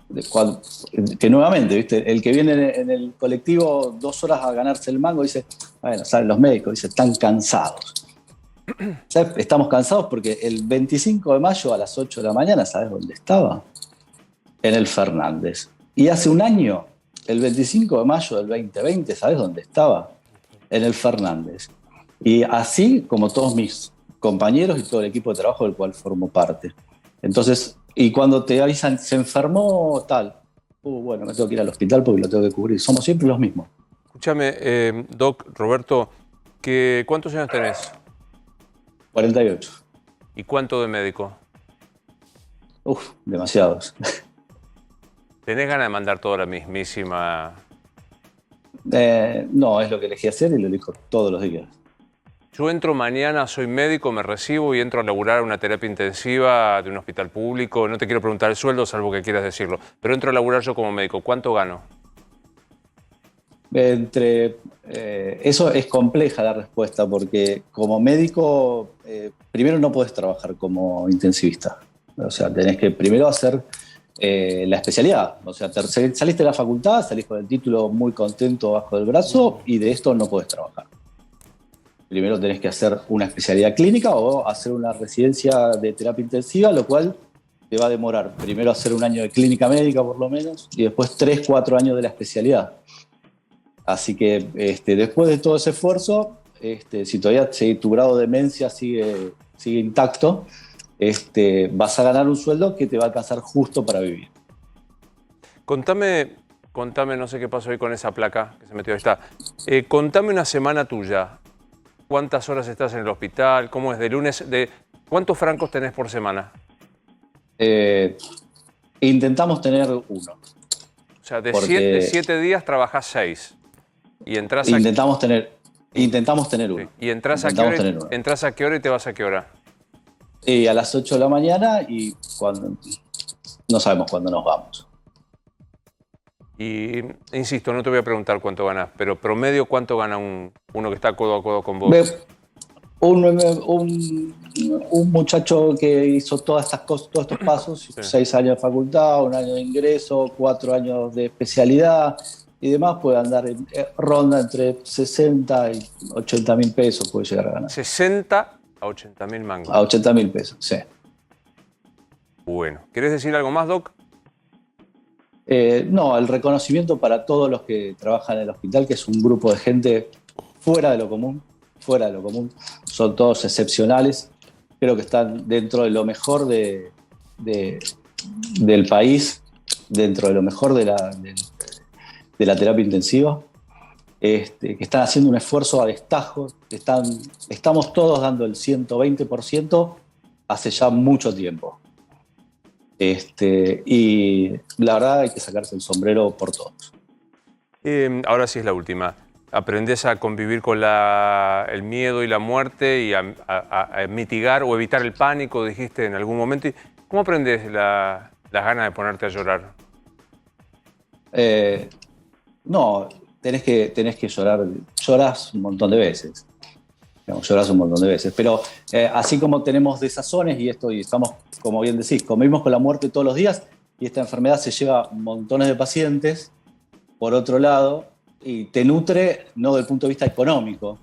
que nuevamente, ¿viste? El que viene en el colectivo 2 horas a ganarse el mango dice, bueno, ¿saben? Los médicos dicen, están cansados. ¿Sabes? Estamos cansados porque el 25 de mayo a las 8 de la mañana, ¿sabes dónde estaba? En el Fernández. Y hace un año, el 25 de mayo del 2020, ¿sabes dónde estaba? En el Fernández. Y así como todos mis compañeros y todo el equipo de trabajo del cual formo parte. Entonces, y cuando te avisan, se enfermó tal, bueno, me tengo que ir al hospital porque lo tengo que cubrir. Somos siempre los mismos. Escúchame, Doc, Roberto, ¿cuántos años tenés? 48. ¿Y cuánto de médico? Demasiados. ¿Tenés ganas de mandar toda la mismísima? No, es lo que elegí hacer y lo elijo todos los días. Yo entro mañana, soy médico, me recibo y entro a laburar una terapia intensiva de un hospital público. No te quiero preguntar el sueldo, salvo que quieras decirlo. Pero entro a laburar yo como médico. ¿Cuánto gano? Eso es compleja la respuesta, porque como médico, primero no podés trabajar como intensivista. O sea, tenés que primero hacer la especialidad. O sea, saliste de la facultad, salís con el título muy contento bajo el brazo y de esto no podés trabajar. Primero tenés que hacer una especialidad clínica o hacer una residencia de terapia intensiva, lo cual te va a demorar primero hacer un año de clínica médica por lo menos y después 3-4 años de la especialidad. Así que después de todo ese esfuerzo, si todavía tu grado de demencia sigue intacto, vas a ganar un sueldo que te va a alcanzar justo para vivir. Contame, no sé qué pasó hoy con esa placa que se metió. Ahí está. Contame una semana tuya. ¿Cuántas horas estás en el hospital? ¿Cómo es de lunes? ¿Cuántos francos tenés por semana? Intentamos tener 1. O sea, de 7 días trabajás 6. Y entras intentamos tener Intentamos tener uno. Sí. ¿Y entras a qué hora y te vas a qué hora? A las 8 de la mañana y no sabemos cuándo nos vamos. Y insisto, no te voy a preguntar cuánto ganas, pero promedio, ¿cuánto gana uno que está codo a codo con vos? Un muchacho que hizo todas estas cosas, todos estos pasos, sí. 6 años de facultad, 1 año de ingreso, 4 años de especialidad y demás, puede andar en ronda entre 60 y 80 mil pesos, puede llegar a ganar. 60 a 80 mil mangos. A 80 mil pesos, sí. Bueno, ¿querés decir algo más, Doc? No, el reconocimiento para todos los que trabajan en el hospital, que es un grupo de gente fuera de lo común, son todos excepcionales, creo que están dentro de lo mejor del país, dentro de lo mejor de la terapia intensiva, que están haciendo un esfuerzo a destajo, estamos todos dando el 120% hace ya mucho tiempo. Y la verdad hay que sacarse el sombrero por todos. Ahora sí es la última. ¿Aprendés a convivir con el miedo y la muerte y a mitigar o evitar el pánico, dijiste en algún momento? ¿Cómo aprendés las ganas de ponerte a llorar? No, tenés que llorar. Llorás un montón de veces. Llorás un montón de veces. Pero así como tenemos desazones y estamos, como bien decís, convivimos con la muerte todos los días y esta enfermedad se lleva montones de pacientes, por otro lado, y te nutre no desde el punto de vista económico.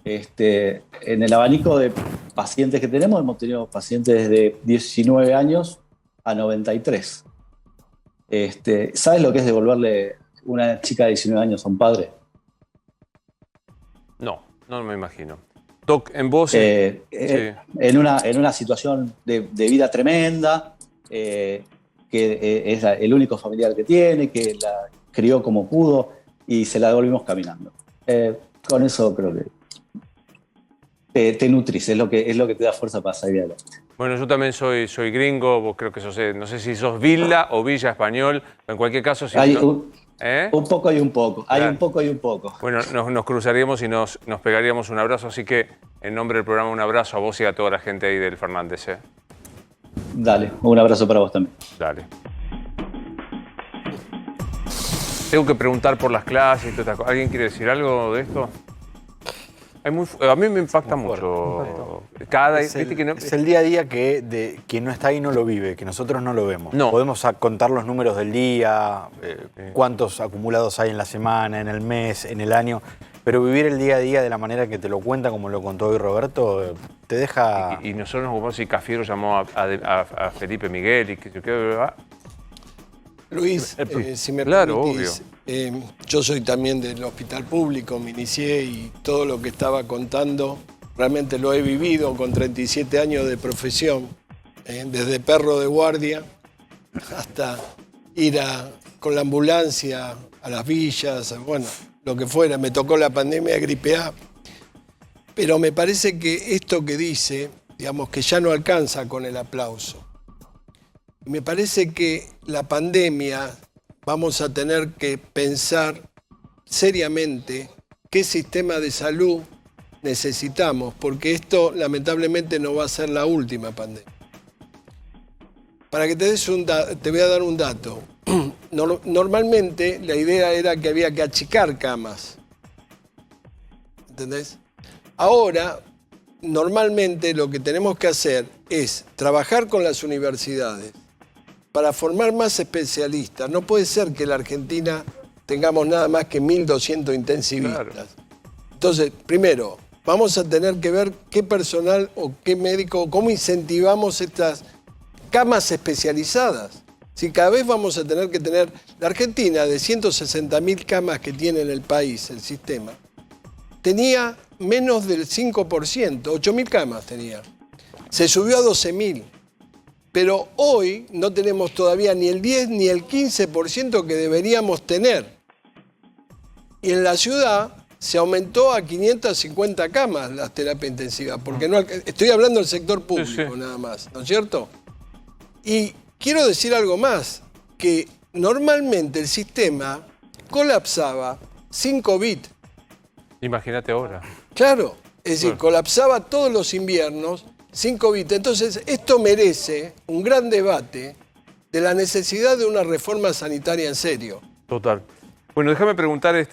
En el abanico de pacientes que tenemos, hemos tenido pacientes desde 19 años a 93. ¿Sabes lo que es devolverle una chica de 19 años a un padre? No me imagino. Doc, en vos... sí. En una situación de vida tremenda, que es el único familiar que tiene, que la crió como pudo y se la devolvimos caminando. Con eso creo que te nutrís, es lo que te da fuerza para salir adelante. Bueno, yo también soy gringo, vos creo que no sé si sos Villa o Villa español, en cualquier caso... Si un poco y un poco, hay un poco y un poco. Bueno, nos cruzaríamos y nos pegaríamos un abrazo, así que en nombre del programa un abrazo a vos y a toda la gente ahí del Fernández. Dale, un abrazo para vos también. Dale. Tengo que preguntar por las clases y todas estas cosas. ¿Alguien quiere decir algo de esto? A mí me impacta mucho. Es el día a día que quien no está ahí no lo vive, que nosotros no lo vemos. No. Podemos contar los números del día, cuántos acumulados hay en la semana, en el mes, en el año, pero vivir el día a día de la manera que te lo cuenta, como lo contó hoy Roberto, te deja... Y nosotros nos ocupamos si Cafiero llamó a Felipe Miguel y que... Luis, si me permitís, yo soy también del hospital público, me inicié y todo lo que estaba contando realmente lo he vivido con 37 años de profesión, desde perro de guardia hasta ir con la ambulancia a las villas, bueno, lo que fuera. Me tocó la pandemia de gripe A, pero me parece que esto que dice, digamos que ya no alcanza con el aplauso. Me parece que la pandemia vamos a tener que pensar seriamente qué sistema de salud necesitamos, porque esto lamentablemente no va a ser la última pandemia. Para que te voy a dar un dato. Normalmente la idea era que había que achicar camas. ¿Entendés? Ahora, normalmente lo que tenemos que hacer es trabajar con las universidades para formar más especialistas. No puede ser que en la Argentina tengamos nada más que 1.200 intensivistas. Claro. Entonces, primero, vamos a tener que ver qué personal o qué médico, cómo incentivamos estas camas especializadas. Si cada vez vamos a tener que tener... La Argentina, de 160.000 camas que tiene en el país, el sistema, tenía menos del 5%, 8.000 camas tenía. Se subió a 12.000. Pero hoy no tenemos todavía ni el 10 ni el 15% que deberíamos tener. Y en la ciudad se aumentó a 550 camas las terapias intensivas, porque no, estoy hablando del sector público nada más, ¿no es cierto? Y quiero decir algo más, que normalmente el sistema colapsaba sin COVID. Imagínate ahora. Claro, es decir, colapsaba todos los inviernos sin COVID. Entonces, esto merece un gran debate de la necesidad de una reforma sanitaria en serio. Total. Bueno, déjame preguntarle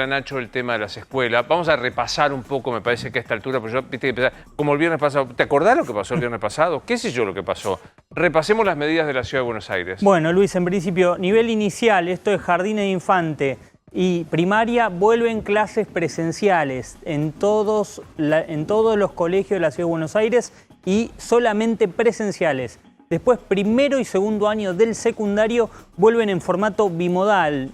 a Nacho el tema de las escuelas. Vamos a repasar un poco, me parece que a esta altura, porque yo viste que empezar, como el viernes pasado. ¿Te acordás lo que pasó el viernes pasado? ¿Qué sé yo lo que pasó? Repasemos las medidas de la Ciudad de Buenos Aires. Bueno, Luis, en principio, nivel inicial, esto es jardín de infante y primaria, vuelven clases presenciales en todos los colegios de la Ciudad de Buenos Aires y solamente presenciales. Después, primero y segundo año del secundario vuelven en formato bimodal.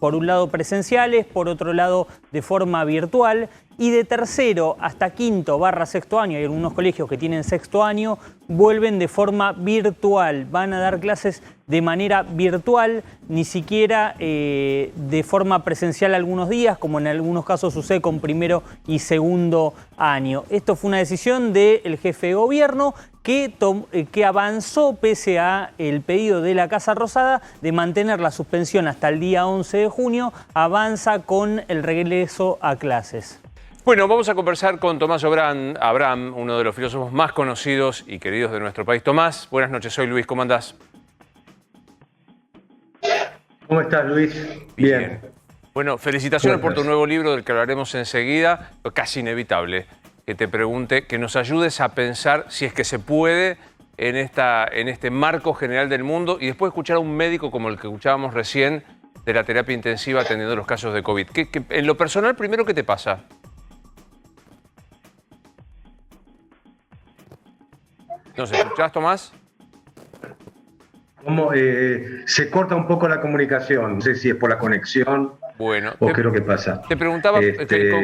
Por un lado presenciales, por otro lado de forma virtual. Y de tercero hasta quinto / sexto año, hay algunos colegios que tienen sexto año, vuelven de forma virtual. Van a dar clases de manera virtual, ni siquiera de forma presencial algunos días, como en algunos casos sucede con primero y segundo año. Esto fue una decisión del jefe de gobierno que avanzó pese a el pedido de la Casa Rosada de mantener la suspensión hasta el día 11 de junio, avanza con el regreso a clases. Bueno, vamos a conversar con Tomás Abraham, uno de los filósofos más conocidos y queridos de nuestro país. Tomás, buenas noches, soy Luis, ¿cómo andás? ¿Cómo estás, Luis? Bien. Bueno, felicitaciones por tu nuevo libro, del que hablaremos enseguida. Casi inevitable que te pregunte, que nos ayudes a pensar si es que se puede en este marco general del mundo y después escuchar a un médico como el que escuchábamos recién de la terapia intensiva atendiendo los casos de COVID. En lo personal, primero, ¿qué te pasa? ¿Nos escuchás, Tomás? Se corta un poco la comunicación, no sé si es por la conexión o qué es lo que pasa. Te preguntaba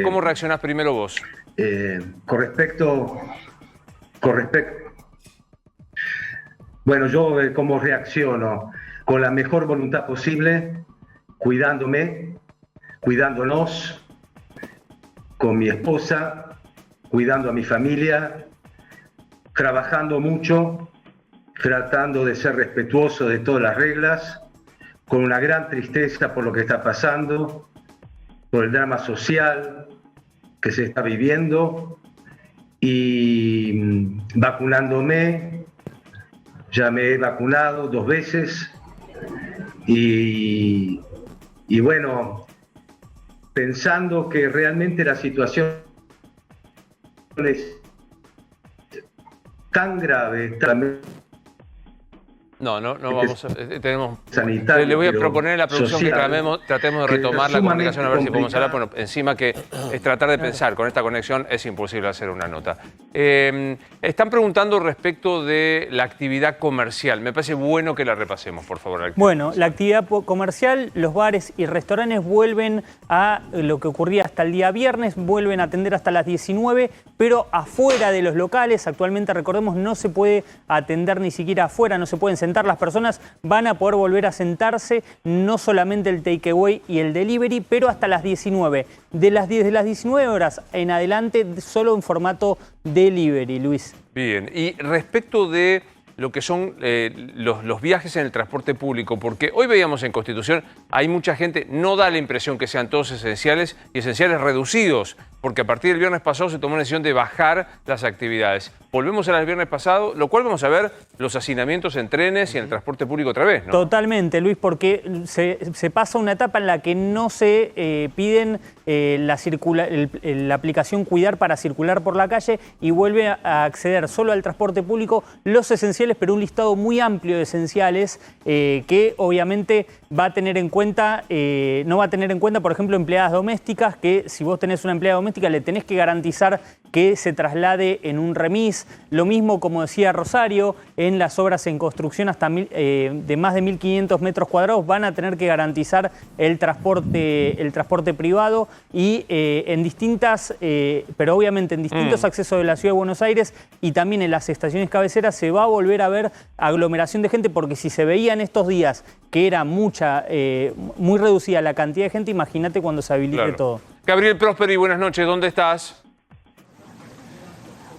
cómo reaccionás primero vos. Con respecto... Bueno, yo cómo reacciono, con la mejor voluntad posible, cuidándome, cuidándonos, con mi esposa, cuidando a mi familia, trabajando mucho, tratando de ser respetuoso de todas las reglas, con una gran tristeza por lo que está pasando, por el drama social que se está viviendo, y vacunándome. Ya me he vacunado 2 veces y bueno, pensando que realmente la situación es tan grave, No vamos a... tenemos... sanitario, le voy a proponer a la producción social, que tratemos de retomar la comunicación a ver si podemos hablar. Bueno, encima que es tratar de pensar, con esta conexión es imposible hacer una nota. Están preguntando respecto de la actividad comercial. Me parece bueno que la repasemos, por favor. Bueno, la actividad comercial, los bares y restaurantes vuelven a lo que ocurría hasta el día viernes, vuelven a atender hasta las 19, pero afuera de los locales. Actualmente, recordemos, no se puede atender ni siquiera afuera, no se pueden sentar. Las personas van a poder volver a sentarse, no solamente el takeaway y el delivery, pero hasta las 19. De las 19 horas en adelante, solo en formato delivery, Luis. Bien, y respecto de lo que son los viajes en el transporte público, porque hoy veíamos en Constitución, hay mucha gente, no da la impresión que sean todos esenciales y esenciales reducidos, porque a partir del viernes pasado se tomó la decisión de bajar las actividades. Volvemos al viernes pasado, lo cual vamos a ver los hacinamientos en trenes y en el transporte público otra vez, ¿no? Totalmente, Luis, porque se pasa una etapa en la que no se piden la aplicación Cuidar para circular por la calle y vuelve a acceder solo al transporte público los esenciales, pero un listado muy amplio de esenciales que obviamente va a tener en cuenta, no va a tener en cuenta, por ejemplo, empleadas domésticas, que si vos tenés una empleada doméstica le tenés que garantizar que se traslade en un remis. Lo mismo, como decía Rosario, en las obras en construcción hasta de más de 1.500 metros cuadrados van a tener que garantizar el transporte privado y en distintas, pero obviamente en distintos accesos de la Ciudad de Buenos Aires y también en las estaciones cabeceras se va a volver a ver aglomeración de gente, porque si se veía en estos días que era muy reducida la cantidad de gente, imagínate cuando se habilite todo. Gabriel Prosperi, buenas noches, ¿dónde estás?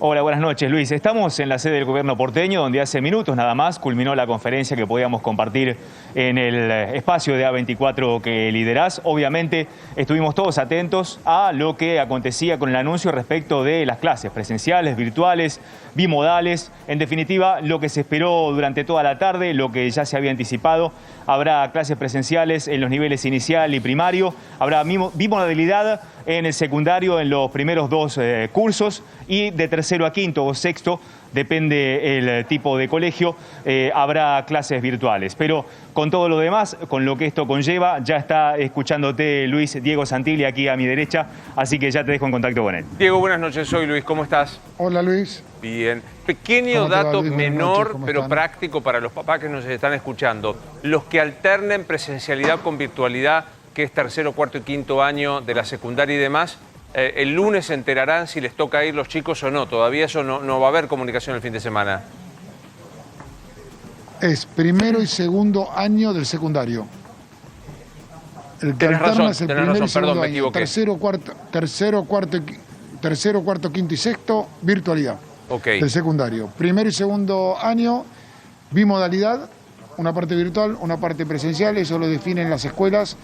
Hola, buenas noches, Luis. Estamos en la sede del gobierno porteño, donde hace minutos nada más culminó la conferencia que podíamos compartir en el espacio de A24 que liderás. Obviamente estuvimos todos atentos a lo que acontecía con el anuncio respecto de las clases presenciales, virtuales, bimodales. En definitiva, lo que se esperó durante toda la tarde, lo que ya se había anticipado. Habrá clases presenciales en los niveles inicial y primario. Habrá bimodalidad en el secundario en los primeros 2 cursos y de tercero a quinto o sexto, depende el tipo de colegio, habrá clases virtuales. Pero con todo lo demás, con lo que esto conlleva, ya está escuchándote Luis Diego Santilli aquí a mi derecha, así que ya te dejo en contacto con él. Diego, buenas noches, soy Luis, ¿cómo estás? Hola Luis. Bien. Pequeño dato menor, pero práctico para los papás que nos están escuchando. Los que alternen presencialidad con virtualidad, que es tercero, cuarto y quinto año de la secundaria y demás, el lunes se enterarán si les toca ir los chicos o no. Todavía eso no va a haber comunicación el fin de semana. Es primero y segundo año del secundario. El que alterna es el primero y segundo año. Tercero, cuarto, quinto y sexto, virtualidad del secundario. Primero y segundo año, bimodalidad, una parte virtual, una parte presencial. Eso lo definen las escuelas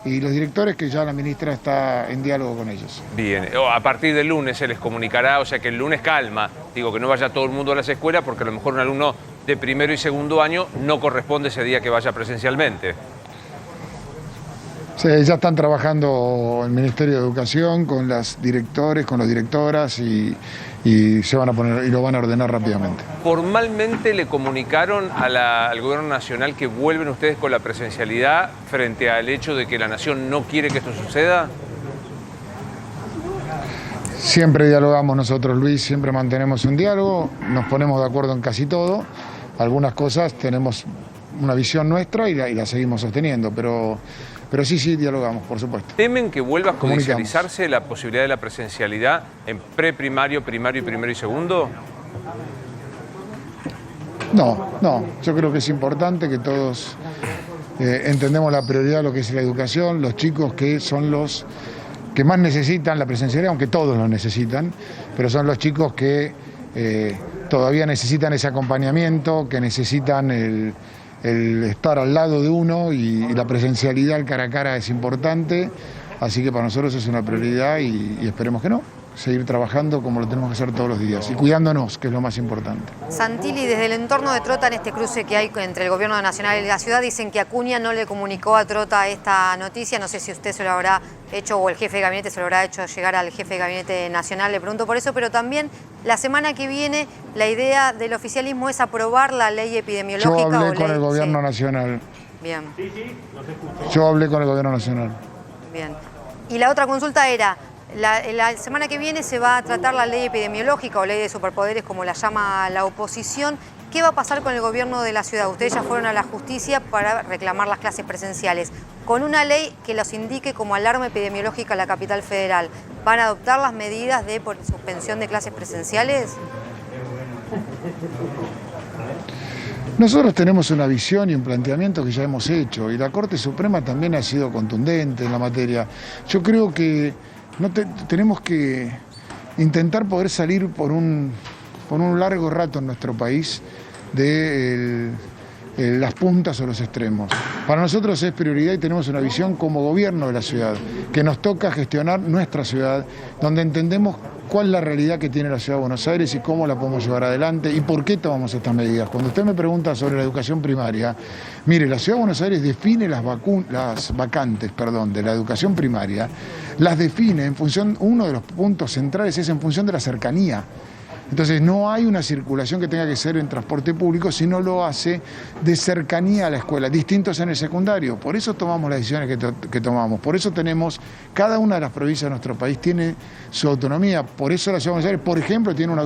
y los directores, que ya la ministra está en diálogo con ellos. Bien, a partir del lunes se les comunicará, o sea que el lunes calma. Digo, que no vaya todo el mundo a las escuelas, porque a lo mejor un alumno de primero y segundo año no corresponde ese día que vaya presencialmente. Sí, ya están trabajando el Ministerio de Educación con las directores, con las directoras y se van a poner y lo van a ordenar rápidamente. ¿Formalmente le comunicaron al Gobierno Nacional que vuelven ustedes con la presencialidad frente al hecho de que la Nación no quiere que esto suceda? Siempre dialogamos nosotros, Luis, siempre mantenemos un diálogo, nos ponemos de acuerdo en casi todo. Algunas cosas tenemos una visión nuestra y la seguimos sosteniendo, pero sí, dialogamos, por supuesto. ¿Temen que vuelva a judicializarse la posibilidad de la presencialidad en preprimario, primario y primero y segundo? No, yo creo que es importante que todos entendemos la prioridad de lo que es la educación, los chicos que son los que más necesitan la presencialidad, aunque todos lo necesitan, pero son los chicos que todavía necesitan ese acompañamiento, que necesitan el estar al lado de uno y la presencialidad, el cara a cara es importante, así que para nosotros es una prioridad y esperemos que no, seguir trabajando como lo tenemos que hacer todos los días y cuidándonos, que es lo más importante. Santilli, desde el entorno de Trota, en este cruce que hay entre el Gobierno Nacional y la ciudad, dicen que Acuña no le comunicó a Trota esta noticia, no sé si usted se lo habrá hecho o el jefe de gabinete se lo habrá hecho llegar al jefe de gabinete nacional, le pregunto por eso, pero también la semana que viene la idea del oficialismo es aprobar la ley epidemiológica. Yo hablé con el Gobierno Nacional. Bien. Yo hablé con el Gobierno Nacional. Bien. Y la otra consulta era, la semana que viene se va a tratar la ley epidemiológica o ley de superpoderes, como la llama la oposición. ¿Qué va a pasar con el gobierno de la ciudad? Ustedes ya fueron a la justicia para reclamar las clases presenciales. Con una ley que los indique como alarma epidemiológica a la capital federal, ¿van a adoptar las medidas de suspensión de clases presenciales? Nosotros tenemos una visión y un planteamiento que ya hemos hecho y la Corte Suprema también ha sido contundente en la materia. Yo creo que tenemos que intentar poder salir por un largo rato en nuestro país de las puntas o los extremos. Para nosotros es prioridad y tenemos una visión como gobierno de la ciudad, que nos toca gestionar nuestra ciudad, donde entendemos cuál es la realidad que tiene la ciudad de Buenos Aires y cómo la podemos llevar adelante y por qué tomamos estas medidas. Cuando usted me pregunta sobre la educación primaria, mire, la ciudad de Buenos Aires define las vacantes de la educación primaria, las define en función, uno de los puntos centrales es en función de la cercanía. Entonces no hay una circulación que tenga que ser en transporte público, sino lo hace de cercanía a la escuela, distintos en el secundario. Por eso tomamos las decisiones que tomamos, por eso tenemos, cada una de las provincias de nuestro país tiene su autonomía, por eso la Ciudad de Buenos Aires, por ejemplo, tiene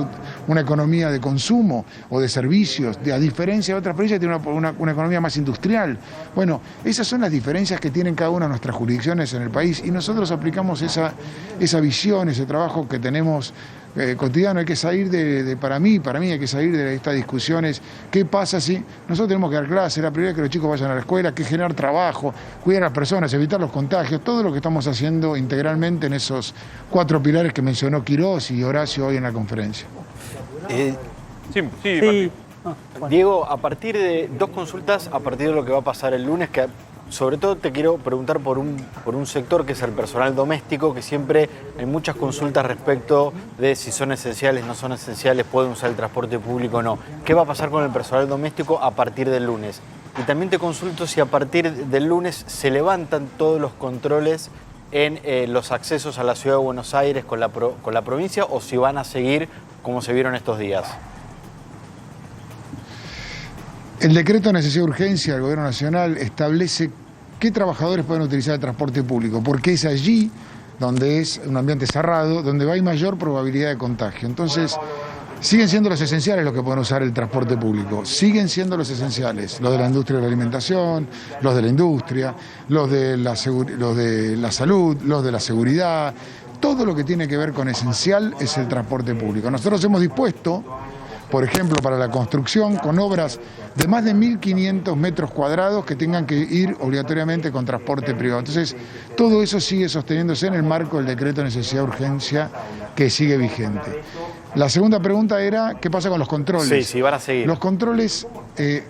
una economía de consumo o de servicios, a diferencia de otras provincias tiene una economía más industrial. Bueno, esas son las diferencias que tienen cada una de nuestras jurisdicciones en el país y nosotros aplicamos esa visión, ese trabajo que tenemos cotidiano, hay que salir para mí hay que salir de estas discusiones. ¿Qué pasa si nosotros tenemos que dar clases? La prioridad es que los chicos vayan a la escuela, que generar trabajo, cuidar a las personas, evitar los contagios, todo lo que estamos haciendo integralmente en esos 4 pilares que mencionó Quirós y Horacio hoy en la conferencia. Sí. Diego, a partir de 2 consultas, a partir de lo que va a pasar el lunes, que sobre todo te quiero preguntar por un sector que es el personal doméstico, que siempre hay muchas consultas respecto de si son esenciales, no son esenciales, pueden usar el transporte público o no. ¿Qué va a pasar con el personal doméstico a partir del lunes? Y también te consulto si a partir del lunes se levantan todos los controles en los accesos a la ciudad de Buenos Aires con la provincia, o si van a seguir como se vieron estos días. El decreto de necesidad de urgencia del Gobierno Nacional establece qué trabajadores pueden utilizar el transporte público, porque es allí donde es un ambiente cerrado, donde hay mayor probabilidad de contagio. Entonces, siguen siendo los esenciales los que pueden usar el transporte público, siguen siendo los esenciales, los de la industria de la alimentación, los de la industria, los de la salud, los de la seguridad. Todo lo que tiene que ver con esencial es el transporte público. Nosotros hemos dispuesto, por ejemplo, para la construcción, con obras de más de 1.500 metros cuadrados que tengan que ir obligatoriamente con transporte privado. Entonces, todo eso sigue sosteniéndose en el marco del decreto de necesidad de urgencia que sigue vigente. La segunda pregunta era, ¿qué pasa con los controles? Sí, van a seguir. Los controles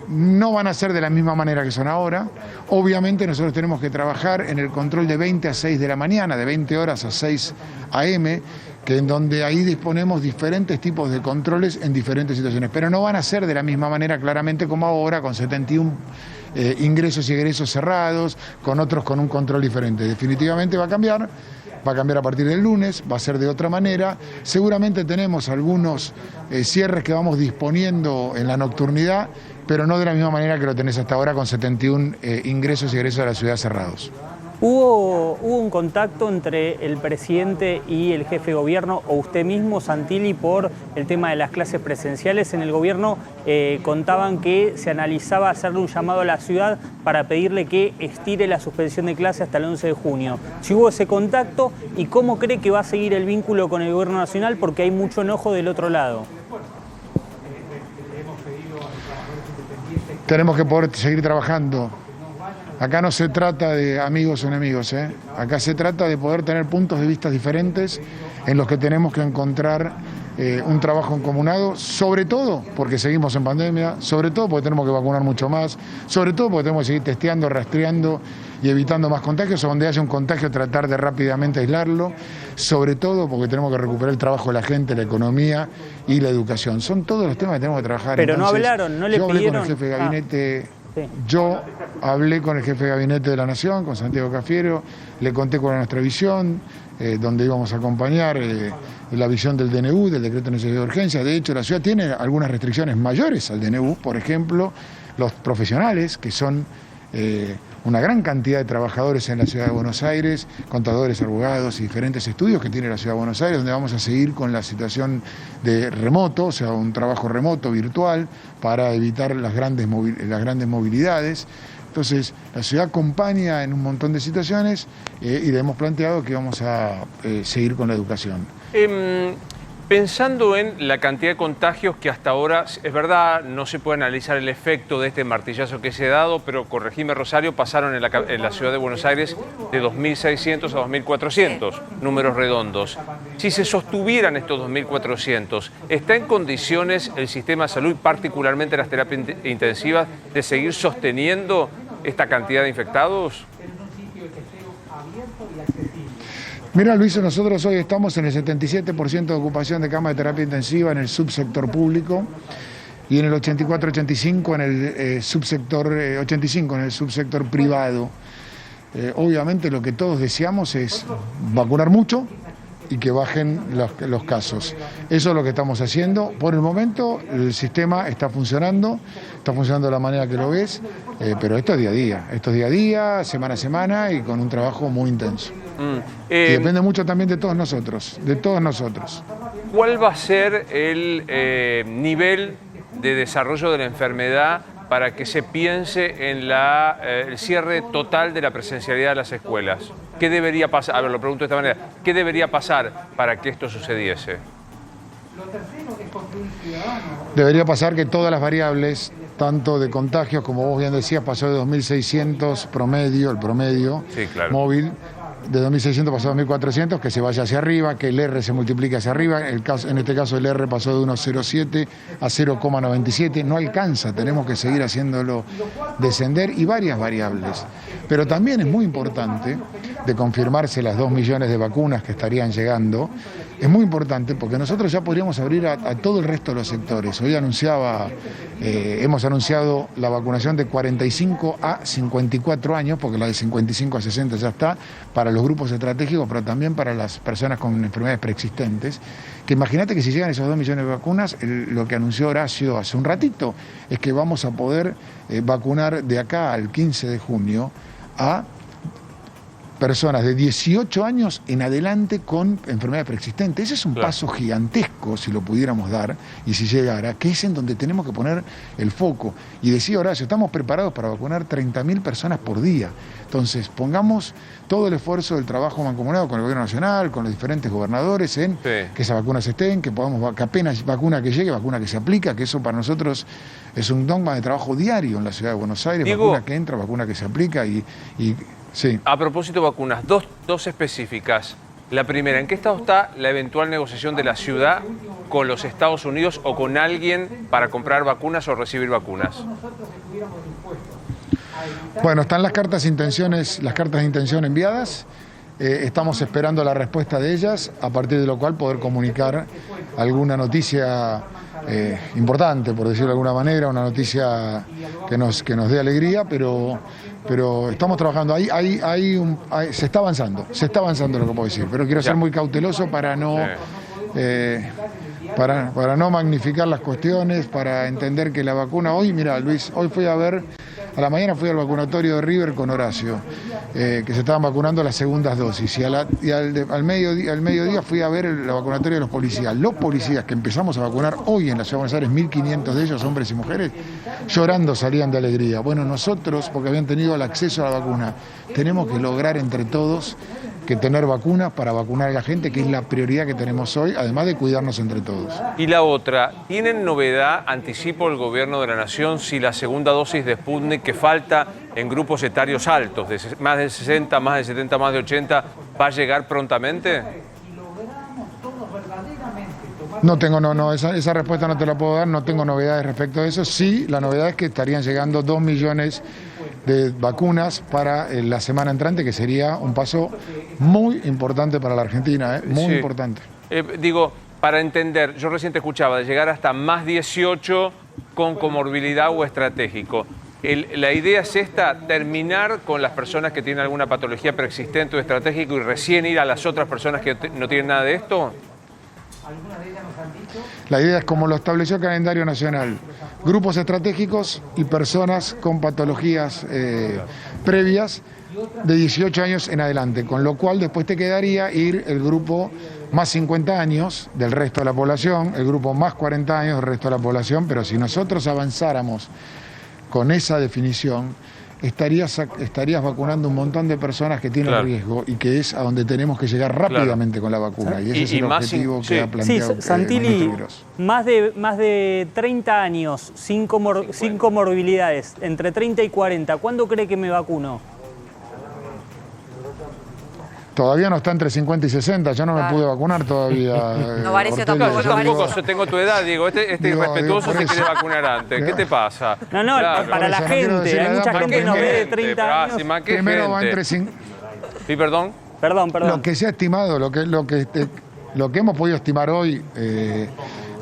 no van a ser de la misma manera que son ahora. Obviamente nosotros tenemos que trabajar en el control de 20 a 6 de la mañana, de 20 horas a 6 a.m., que en donde ahí disponemos diferentes tipos de controles en diferentes situaciones, pero no van a ser de la misma manera claramente como ahora, con 71 ingresos y egresos cerrados, con otros con un control diferente. Definitivamente va a cambiar a partir del lunes, va a ser de otra manera. Seguramente tenemos algunos cierres que vamos disponiendo en la nocturnidad, pero no de la misma manera que lo tenés hasta ahora, con 71 ingresos y egresos de la ciudad cerrados. ¿Hubo un contacto entre el presidente y el jefe de gobierno o usted mismo, Santilli, por el tema de las clases presenciales? En el gobierno contaban que se analizaba hacerle un llamado a la ciudad para pedirle que estire la suspensión de clases hasta el 11 de junio. Si hubo ese contacto, ¿y cómo cree que va a seguir el vínculo con el gobierno nacional? Porque hay mucho enojo del otro lado. Tenemos que poder seguir trabajando. Acá no se trata de amigos o enemigos, Acá se trata de poder tener puntos de vista diferentes en los que tenemos que encontrar un trabajo encomunado, sobre todo porque seguimos en pandemia, sobre todo porque tenemos que vacunar mucho más, sobre todo porque tenemos que seguir testeando, rastreando y evitando más contagios, o donde haya un contagio tratar de rápidamente aislarlo, sobre todo porque tenemos que recuperar el trabajo de la gente, la economía y la educación. Son todos los temas que tenemos que trabajar. Pero entonces, no hablaron, no le pidieron. Yo hablé con el jefe de gabinete. Sí. Yo hablé con el jefe de gabinete de la Nación, con Santiago Cafiero, le conté cuál era nuestra visión, donde íbamos a acompañar la visión del DNU, del decreto de necesidad de urgencia. De hecho, la ciudad tiene algunas restricciones mayores al DNU, por ejemplo, los profesionales, que son una gran cantidad de trabajadores en la ciudad de Buenos Aires, contadores, abogados y diferentes estudios que tiene la ciudad de Buenos Aires, donde vamos a seguir con la situación de remoto, o sea, un trabajo remoto, virtual, para evitar las grandes movilidades. Entonces, la ciudad acompaña en un montón de situaciones y le hemos planteado que vamos a seguir con la educación. Pensando en la cantidad de contagios que hasta ahora, es verdad, no se puede analizar el efecto de este martillazo que se ha dado, pero corregime, Rosario, pasaron en la ciudad de Buenos Aires de 2.600 a 2.400, números redondos. Si se sostuvieran estos 2.400, ¿está en condiciones el sistema de salud, particularmente las terapias intensivas, de seguir sosteniendo esta cantidad de infectados? Mira, Luis, nosotros hoy estamos en el 77% de ocupación de cama de terapia intensiva en el subsector público y en el 84-85% en el subsector 85% en el subsector privado. Obviamente lo que todos deseamos es vacunar mucho y que bajen los casos. Eso es lo que estamos haciendo. Por el momento el sistema está funcionando de la manera que lo ves, pero esto es día a día, semana a semana y con un trabajo muy intenso. Y depende mucho también de todos nosotros, ¿Cuál va a ser el nivel de desarrollo de la enfermedad para que se piense en el cierre total de la presencialidad de las escuelas? ¿Qué debería pasar? A ver, lo pregunto de esta manera. ¿Qué debería pasar para que esto sucediese? Debería pasar que todas las variables, tanto de contagios, como vos bien decías, pasó de 2.600 promedio, el promedio móvil, de 2.600 pasó a 2.400, que se vaya hacia arriba, que el R se multiplique hacia arriba. En este caso el R pasó de 1,07 a 0,97. No alcanza, tenemos que seguir haciéndolo descender y varias variables. Pero también es muy importante, de confirmarse las 2 millones de vacunas que estarían llegando, es muy importante porque nosotros ya podríamos abrir a todo el resto de los sectores. Hoy hemos anunciado la vacunación de 45 a 54 años, porque la de 55 a 60 ya está, para los grupos estratégicos, pero también para las personas con enfermedades preexistentes. Que imagínate que si llegan esos 2 millones de vacunas, lo que anunció Horacio hace un ratito, es que vamos a poder vacunar de acá al 15 de junio a personas de 18 años en adelante con enfermedad preexistente. Ese es un paso gigantesco, si lo pudiéramos dar, y si llegara, que es en donde tenemos que poner el foco. Y decía Horacio, estamos preparados para vacunar 30.000 personas por día. Entonces, pongamos todo el esfuerzo del trabajo mancomunado con el Gobierno Nacional, con los diferentes gobernadores, en que esas vacunas estén, que apenas vacuna que llegue, vacuna que se aplica, que eso para nosotros es un dogma de trabajo diario en la Ciudad de Buenos Aires, vacuna que entra, vacuna que se aplica y sí. A propósito de vacunas, dos específicas. La primera, ¿en qué estado está la eventual negociación de la ciudad con los Estados Unidos o con alguien para comprar vacunas o recibir vacunas? Bueno, están las cartas de intención enviadas. Estamos esperando la respuesta de ellas, a partir de lo cual poder comunicar alguna noticia importante, por decirlo de alguna manera, una noticia que nos dé alegría, pero estamos trabajando. Se está avanzando lo que puedo decir, pero quiero ser muy cauteloso para no magnificar las cuestiones, para entender que la vacuna... Hoy, mira, Luis, a la mañana fui al vacunatorio de River con Horacio, que se estaban vacunando las segundas dosis, y al mediodía fui a ver el vacunatorio de los policías. Los policías que empezamos a vacunar hoy en la Ciudad de Buenos Aires, 1.500 de ellos, hombres y mujeres, llorando salían de alegría. Bueno, nosotros, porque habían tenido el acceso a la vacuna, tenemos que lograr entre todos que tener vacunas para vacunar a la gente, que es la prioridad que tenemos hoy, además de cuidarnos entre todos. Y la otra, ¿tienen novedad, anticipo el Gobierno de la Nación, si la segunda dosis de Sputnik que falta en grupos etarios altos, de más de 60, más de 70, más de 80, va a llegar prontamente? Esa respuesta no te la puedo dar, no tengo novedades respecto a eso. Sí, la novedad es que estarían llegando 2 millones de vacunas para la semana entrante, que sería un paso muy importante para la Argentina, muy importante. Digo, para entender, yo recién te escuchaba, de llegar hasta más 18 con comorbilidad o estratégico. La idea es terminar con las personas que tienen alguna patología preexistente o estratégico y recién ir a las otras personas que no tienen nada de esto. La idea es como lo estableció el calendario nacional, grupos estratégicos y personas con patologías previas de 18 años en adelante, con lo cual después te quedaría ir el grupo más 50 años del resto de la población, el grupo más 40 años del resto de la población, pero si nosotros avanzáramos con esa definición, estarías vacunando un montón de personas que tienen riesgo y que es a donde tenemos que llegar rápidamente con la vacuna. Y ese es el objetivo que ha planteado Santilli, más de 30 años sin comorbilidades, entre 30 y 40, ¿cuándo cree que me vacuno? Todavía no está entre 50 y 60, yo no me pude vacunar todavía. No, Varecio tampoco. Yo tengo tu edad, Diego, este irrespetuoso se quiere vacunar antes. ¿Qué te pasa? No, para la gente, hay mucha gente que nos ve de 30 años. Primero va entre... Sí, perdón. Perdón. Lo que se ha estimado, lo que hemos podido estimar hoy,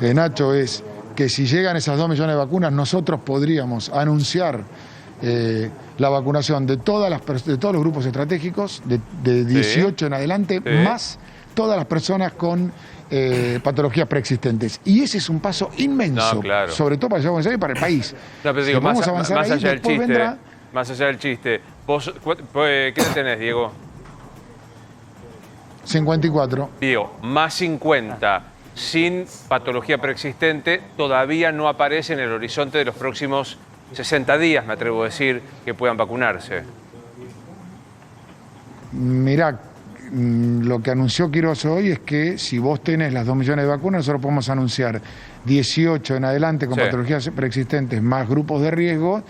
Nacho, es que si llegan esas 2 millones de vacunas, nosotros podríamos anunciar la vacunación de todos los grupos estratégicos, de 18 en adelante, más todas las personas con patologías preexistentes. Y ese es un paso inmenso, sobre todo para la Ciudad de Buenos Aires y para el país. No, pero digo, más allá del chiste, ¿vos qué edad tenés, Diego? 54. Diego, más 50, sin patología preexistente, todavía no aparece en el horizonte de los próximos 60 días, me atrevo a decir, que puedan vacunarse. Mirá, lo que anunció Quirós hoy es que si vos tenés las 2 millones de vacunas, nosotros podemos anunciar 18 en adelante con patologías preexistentes más grupos de riesgo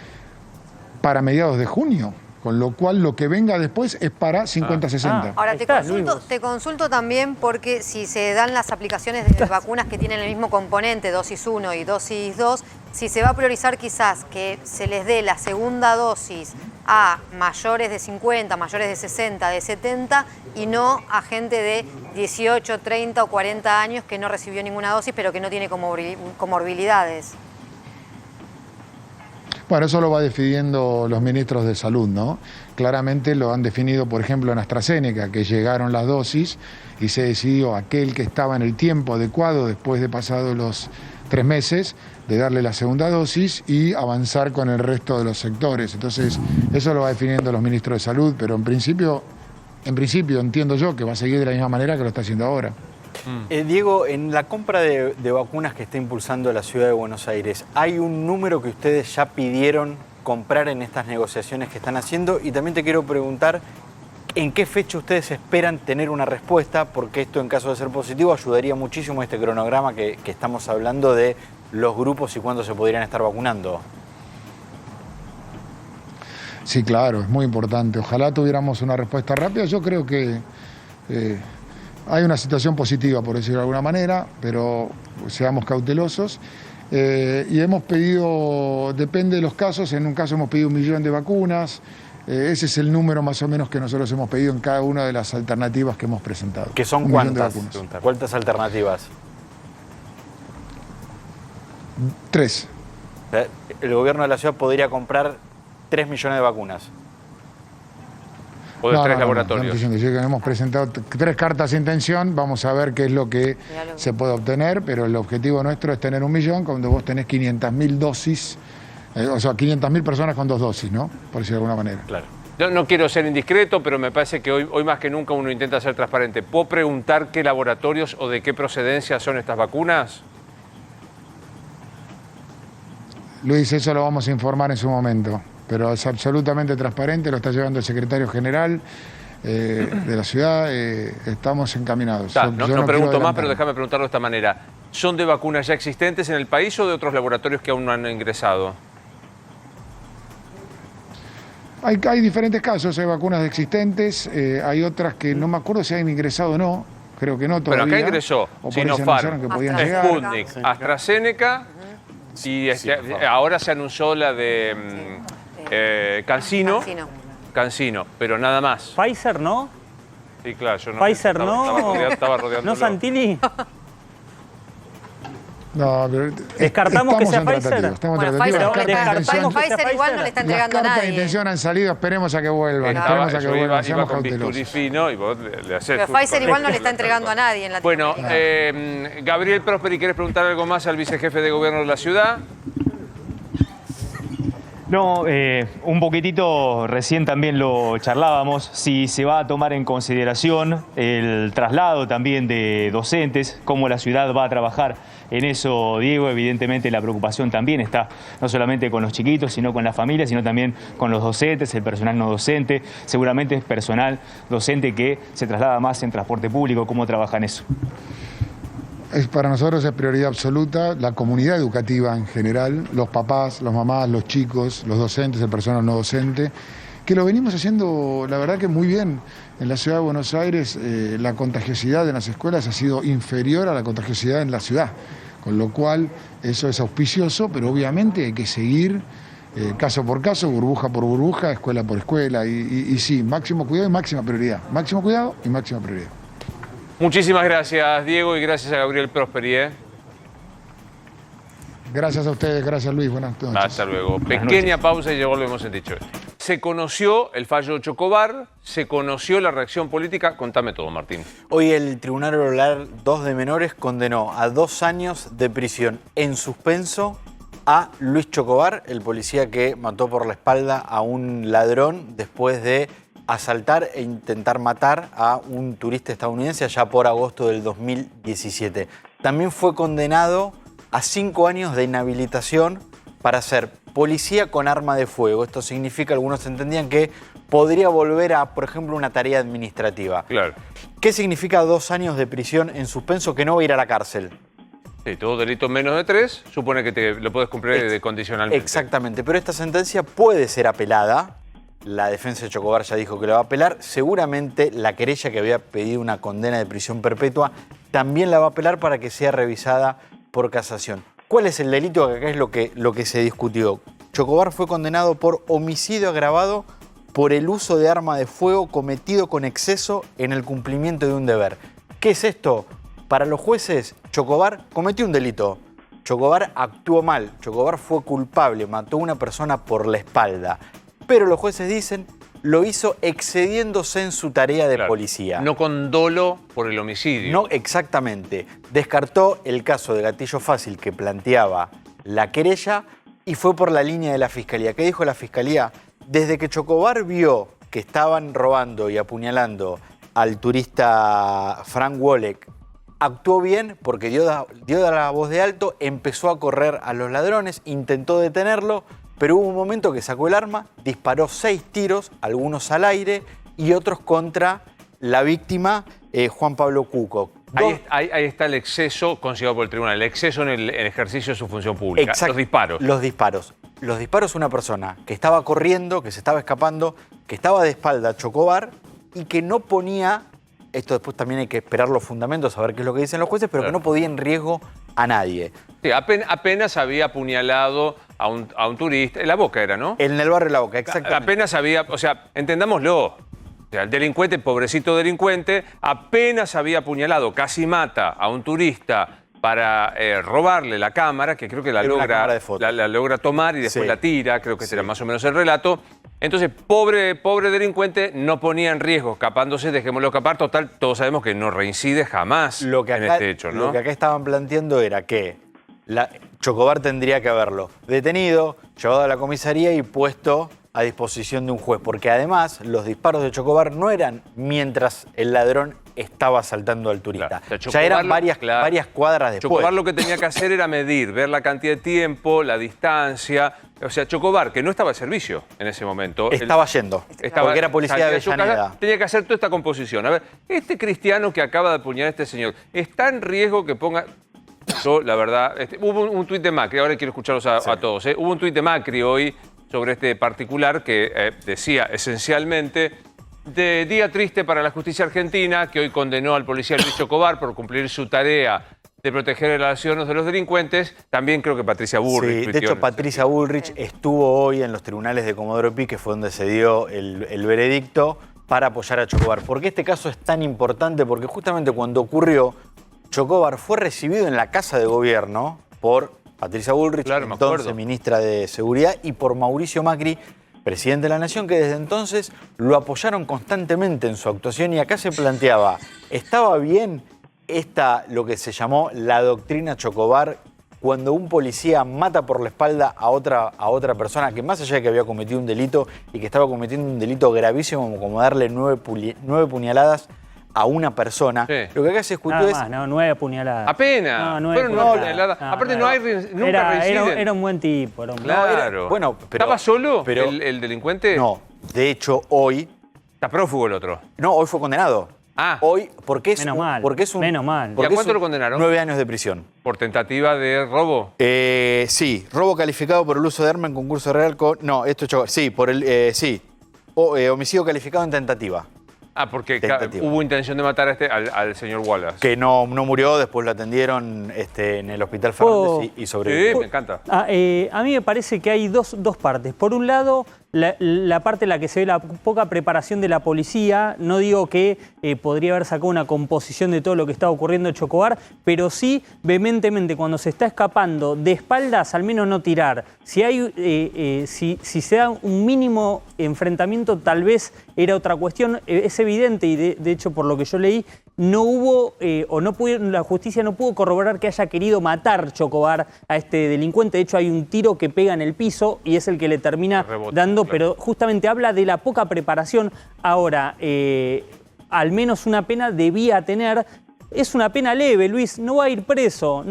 para mediados de junio. Con lo cual, lo que venga después es para 50-60. Ahora, te consulto también porque si se dan las aplicaciones de vacunas que tienen el mismo componente, dosis 1 y dosis 2, si se va a priorizar quizás que se les dé la segunda dosis a mayores de 50, mayores de 60, de 70 y no a gente de 18, 30 o 40 años que no recibió ninguna dosis pero que no tiene comorbilidades. Bueno, eso lo va definiendo los ministros de salud, ¿no? Claramente lo han definido, por ejemplo, en AstraZeneca, que llegaron las dosis y se decidió aquel que estaba en el tiempo adecuado después de pasados los 3 meses de darle la segunda dosis y avanzar con el resto de los sectores. Entonces, eso lo va definiendo los ministros de salud, pero en principio entiendo yo que va a seguir de la misma manera que lo está haciendo ahora. Diego, en la compra de vacunas que está impulsando la Ciudad de Buenos Aires, ¿hay un número que ustedes ya pidieron comprar en estas negociaciones que están haciendo? Y también te quiero preguntar, ¿en qué fecha ustedes esperan tener una respuesta? Porque esto, en caso de ser positivo, ayudaría muchísimo a este cronograma que estamos hablando de los grupos y cuándo se podrían estar vacunando. Sí, claro, es muy importante. Ojalá tuviéramos una respuesta rápida. Yo creo que hay una situación positiva, por decirlo de alguna manera, pero seamos cautelosos. Y hemos pedido, depende de los casos, en un caso hemos pedido 1 millón de vacunas. Ese es el número más o menos que nosotros hemos pedido en cada una de las alternativas que hemos presentado. ¿Que son cuántas? ¿Cuántas alternativas? 3. El gobierno de la ciudad podría comprar 3 millones de vacunas. O de 3 laboratorios. Hemos presentado 3 cartas de intención, vamos a ver qué es lo que se puede obtener, pero el objetivo nuestro es tener 1 millón cuando vos tenés 500.000 dosis, o sea, 500.000 personas con 2 dosis, ¿no? Por decirlo de alguna manera. Claro. Yo no quiero ser indiscreto, pero me parece que hoy más que nunca uno intenta ser transparente. ¿Puedo preguntar qué laboratorios o de qué procedencia son estas vacunas? Luis, eso lo vamos a informar en su momento, pero es absolutamente transparente, lo está llevando el secretario general de la ciudad, estamos encaminados. No pregunto más, pero déjame preguntarlo de esta manera. ¿Son de vacunas ya existentes en el país o de otros laboratorios que aún no han ingresado? Hay diferentes casos, hay vacunas existentes, hay otras que no me acuerdo si han ingresado o no, creo que no todavía. Pero acá ingresó Sinopharm, Sputnik, Sí. AstraZeneca y ahora se anunció la de CanSino, pero nada más. Pfizer, ¿no? Sí, claro, yo no. Pfizer, ¿no? Estaba rodeándolo. ¿No, Santilli? No, pero ¿Descartamos que sea Pfizer? Estamos Bueno, tratativos. Pfizer igual no le está entregando a Las cartas de nadie. intención han salido, esperemos a que vuelvan. Esperemos a que vuelvan, Iba seamos con cautelosos. bisturí fino y vos le hacés. Pero Pfizer igual no le está entregando a nadie en Bueno, Latinoamérica. Gabriel Prosperi, ¿querés preguntar algo más al vicejefe de gobierno de la ciudad? No, un poquitito, recién también lo charlábamos, si se va a tomar en consideración el traslado también de docentes, cómo la ciudad va a trabajar en eso, Diego. Evidentemente la preocupación también está no solamente con los chiquitos, sino con las familias, sino también con los docentes, el personal no docente, seguramente es personal docente que se traslada más en transporte público. ¿Cómo trabajan eso? Para nosotros es prioridad absoluta la comunidad educativa en general, los papás, las mamás, los chicos, los docentes, el personal no docente, que lo venimos haciendo, la verdad que muy bien. En la ciudad de Buenos Aires la contagiosidad en las escuelas ha sido inferior a la contagiosidad en la ciudad, con lo cual eso es auspicioso, pero obviamente hay que seguir caso por caso, burbuja por burbuja, escuela por escuela, y sí, máximo cuidado y máxima prioridad. Máximo cuidado y máxima prioridad. Muchísimas gracias, Diego, y gracias a Gabriel Prosperi. Gracias a ustedes, gracias Luis, buenas noches. Hasta luego. Pequeña pausa y ya volvemos en Dicho Esto. Se conoció el fallo de Chocobar, se conoció la reacción política. Contame todo, Martín. Hoy el Tribunal Oral 2 de Menores condenó a 2 años de prisión en suspenso a Luis Chocobar, el policía que mató por la espalda a un ladrón después de asaltar e intentar matar a un turista estadounidense allá por agosto del 2017. También fue condenado a 5 años de inhabilitación para ser policía con arma de fuego. Esto significa, algunos entendían que podría volver a, por ejemplo, una tarea administrativa. Claro. ¿Qué significa 2 años de prisión en suspenso que no va a ir a la cárcel? Sí, todo delito menos de 3 supone que lo puedes cumplir condicionalmente. Exactamente, pero esta sentencia puede ser apelada. La defensa de Chocobar ya dijo que la va a apelar. Seguramente la querella que había pedido una condena de prisión perpetua también la va a apelar para que sea revisada por casación. ¿Cuál es el delito? Acá es lo que se discutió. Chocobar fue condenado por homicidio agravado por el uso de arma de fuego cometido con exceso en el cumplimiento de un deber. ¿Qué es esto? Para los jueces, Chocobar cometió un delito. Chocobar actuó mal. Chocobar fue culpable, mató a una persona por la espalda. Pero los jueces dicen, lo hizo excediéndose en su tarea de policía. No con dolo por el homicidio. No, exactamente. Descartó el caso de gatillo fácil que planteaba la querella y fue por la línea de la Fiscalía. ¿Qué dijo la Fiscalía? Desde que Chocobar vio que estaban robando y apuñalando al turista Frank Wolek, actuó bien porque dio la voz de alto, empezó a correr a los ladrones, intentó detenerlo, pero hubo un momento que sacó el arma, disparó 6 tiros, algunos al aire y otros contra la víctima, Juan Pablo Cuco. Ahí está el exceso considerado por el tribunal, el exceso en el ejercicio de su función pública. Exacto. Los disparos. Los disparos. Los disparos a una persona que estaba corriendo, que se estaba escapando, que estaba de espalda a Chocobar y que no ponía, esto después también hay que esperar los fundamentos, a ver qué es lo que dicen los jueces, pero que no podía en riesgo a nadie. Sí, apenas había apuñalado a un turista, en La Boca era, ¿no? En el barrio La Boca, exactamente. Apenas había, o sea, entendámoslo. O sea, el delincuente, pobrecito delincuente, apenas había apuñalado, casi mata a un turista para robarle la cámara, que creo que la logra tomar y después la tira, creo que ese era más o menos el relato. Entonces, pobre delincuente no ponía en riesgo, escapándose, dejémoslo escapar. Total, todos sabemos que no reincide jamás en este hecho, ¿no? Lo que acá estaban planteando era que Chocobar tendría que haberlo detenido, llevado a la comisaría y puesto a disposición de un juez, porque además los disparos de Chocobar no eran mientras el ladrón estaba asaltando al turista. Claro. O sea, ya eran varias cuadras después. Chocobar lo que tenía que hacer era medir, ver la cantidad de tiempo, la distancia. O sea, Chocobar, que no estaba de servicio en ese momento. Estaba yendo, porque era policía de Avellaneda. Tenía que hacer toda esta composición. A ver, este cristiano que acaba de apuñalar a este señor, ¿está en riesgo que ponga...? Yo, la verdad, hubo un tuit de Macri, ahora quiero escucharlos a todos. Hubo un tuit de Macri hoy sobre este particular que decía esencialmente: de día triste para la justicia argentina, que hoy condenó al policía Luis Chocobar por cumplir su tarea de proteger las relaciones de los delincuentes. También creo que Patricia Bullrich. Sí, de hecho, Patricia Bullrich estuvo hoy en los tribunales de Comodoro Pi, que fue donde se dio el veredicto, para apoyar a Chocobar. ¿Por qué este caso es tan importante? Porque justamente cuando ocurrió, Chocobar fue recibido en la Casa de Gobierno por Patricia Bullrich, entonces ministra de Seguridad, y por Mauricio Macri, presidente de la Nación, que desde entonces lo apoyaron constantemente en su actuación. Y acá se planteaba, ¿estaba bien lo que se llamó la doctrina Chocobar, cuando un policía mata por la espalda a otra persona que, más allá de que había cometido un delito y que estaba cometiendo un delito gravísimo como darle 9 puñaladas a una persona? Sí. Lo que acá se discutió es... No, 9 puñaladas. Apenas. No, fueron 9 puñaladas. Aparte nunca reinciden. Era un buen tipo. Claro. Bueno, pero, ¿estaba solo el delincuente? No. De hecho, hoy... ¿Está prófugo el otro? No, hoy fue condenado. Hoy, porque es Menos mal. Menos mal. ¿Y a cuánto lo condenaron? 9 años de prisión. ¿Por tentativa de robo? Sí, robo calificado por el uso de arma en concurso real con... No, esto es Chocobar. Sí, por el... sí. Homicidio calificado en tentativa. Porque hubo intención de matar al señor Wallace. Que no murió, después lo atendieron en el Hospital Fernández y sobrevivió. Sí, me encanta. A mí me parece que hay dos partes. Por un lado, la parte en la que se ve la poca preparación de la policía. No digo que podría haber sacado una composición de todo lo que está ocurriendo en Chocobar, pero sí, vehementemente, cuando se está escapando de espaldas, al menos no tirar. Si se da un mínimo enfrentamiento, tal vez era otra cuestión. Es evidente, y de hecho, por lo que yo leí, no hubo, la justicia no pudo corroborar que haya querido matar Chocobar a este delincuente. De hecho, hay un tiro que pega en el piso y es el que le termina dando, pero justamente habla de la poca preparación. Ahora, al menos una pena debía tener. es una pena leve, Luis, no va a ir preso,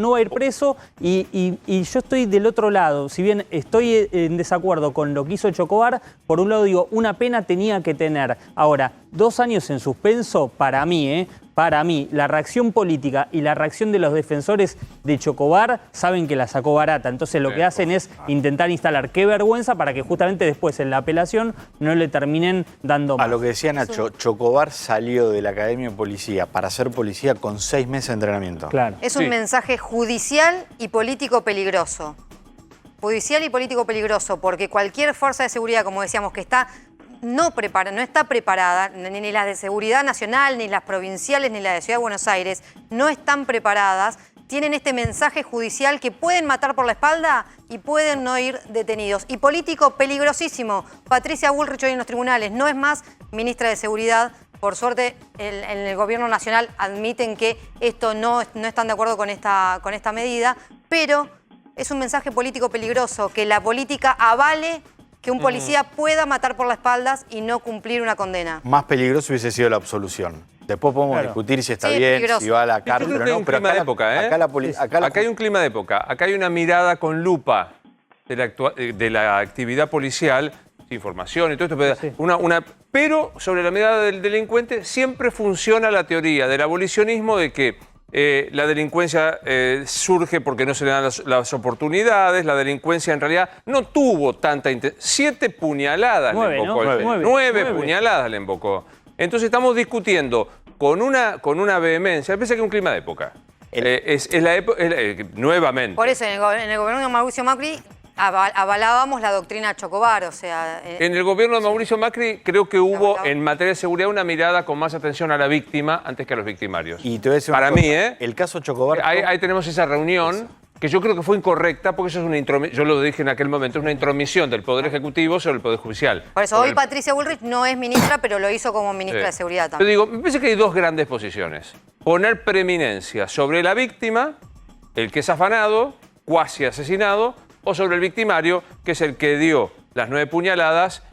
y yo estoy del otro lado. Si bien estoy en desacuerdo con lo que hizo Chocobar, por un lado digo, una pena tenía que tener. Ahora, 2 años en suspenso, para mí, la reacción política y la reacción de los defensores de Chocobar saben que la sacó barata. Entonces lo que hacen es intentar instalar qué vergüenza para que justamente después en la apelación no le terminen dando más. A lo que decía Nacho, Chocobar salió de la Academia de Policía para ser policía con 6 meses de entrenamiento. Claro. Es un mensaje judicial y político peligroso. Judicial y político peligroso, porque cualquier fuerza de seguridad, como decíamos, que no está preparada, ni las de seguridad nacional, ni las provinciales, ni las de Ciudad de Buenos Aires, no están preparadas, tienen este mensaje judicial que pueden matar por la espalda y pueden no ir detenidos. Y político peligrosísimo. Patricia Bullrich hoy en los tribunales no es más ministra de Seguridad. Por suerte, en el gobierno nacional admiten que esto no están de acuerdo con esta medida, pero es un mensaje político peligroso, que la política avale que un policía pueda matar por las espaldas y no cumplir una condena. Más peligroso hubiese sido la absolución. Después podemos discutir si está bien, peligroso. si va a la cárcel o no. Pero acá hay un clima de época, Acá hay un clima de época. Acá hay una mirada con lupa de la actividad policial, información y todo esto. Sí. Pero sobre la mirada del delincuente siempre funciona la teoría del abolicionismo de que la delincuencia surge porque no se le dan las oportunidades, la delincuencia en realidad no tuvo tanta intensidad. 7 puñaladas le embocó. 9 puñaladas le embocó. Entonces estamos discutiendo con una vehemencia, me parece que es un clima de época. Nuevamente. Por eso en el gobierno de Mauricio Macri avalábamos la doctrina Chocobar, o sea... En el gobierno de Mauricio Macri creo que hubo en materia de seguridad una mirada con más atención a la víctima antes que a los victimarios. Y te voy a decir para mí, el caso Chocobar... Ahí tenemos esa reunión que yo creo que fue incorrecta porque eso es una intromisión, yo lo dije en aquel momento, es una intromisión del Poder Ejecutivo sobre el Poder Judicial. Por eso hoy Patricia Bullrich no es ministra, pero lo hizo como ministra de Seguridad también. Yo digo, me parece que hay 2 grandes posiciones. Poner preeminencia sobre la víctima, el que es afanado, cuasi asesinado, o sobre el victimario, que es el que dio las 9 puñaladas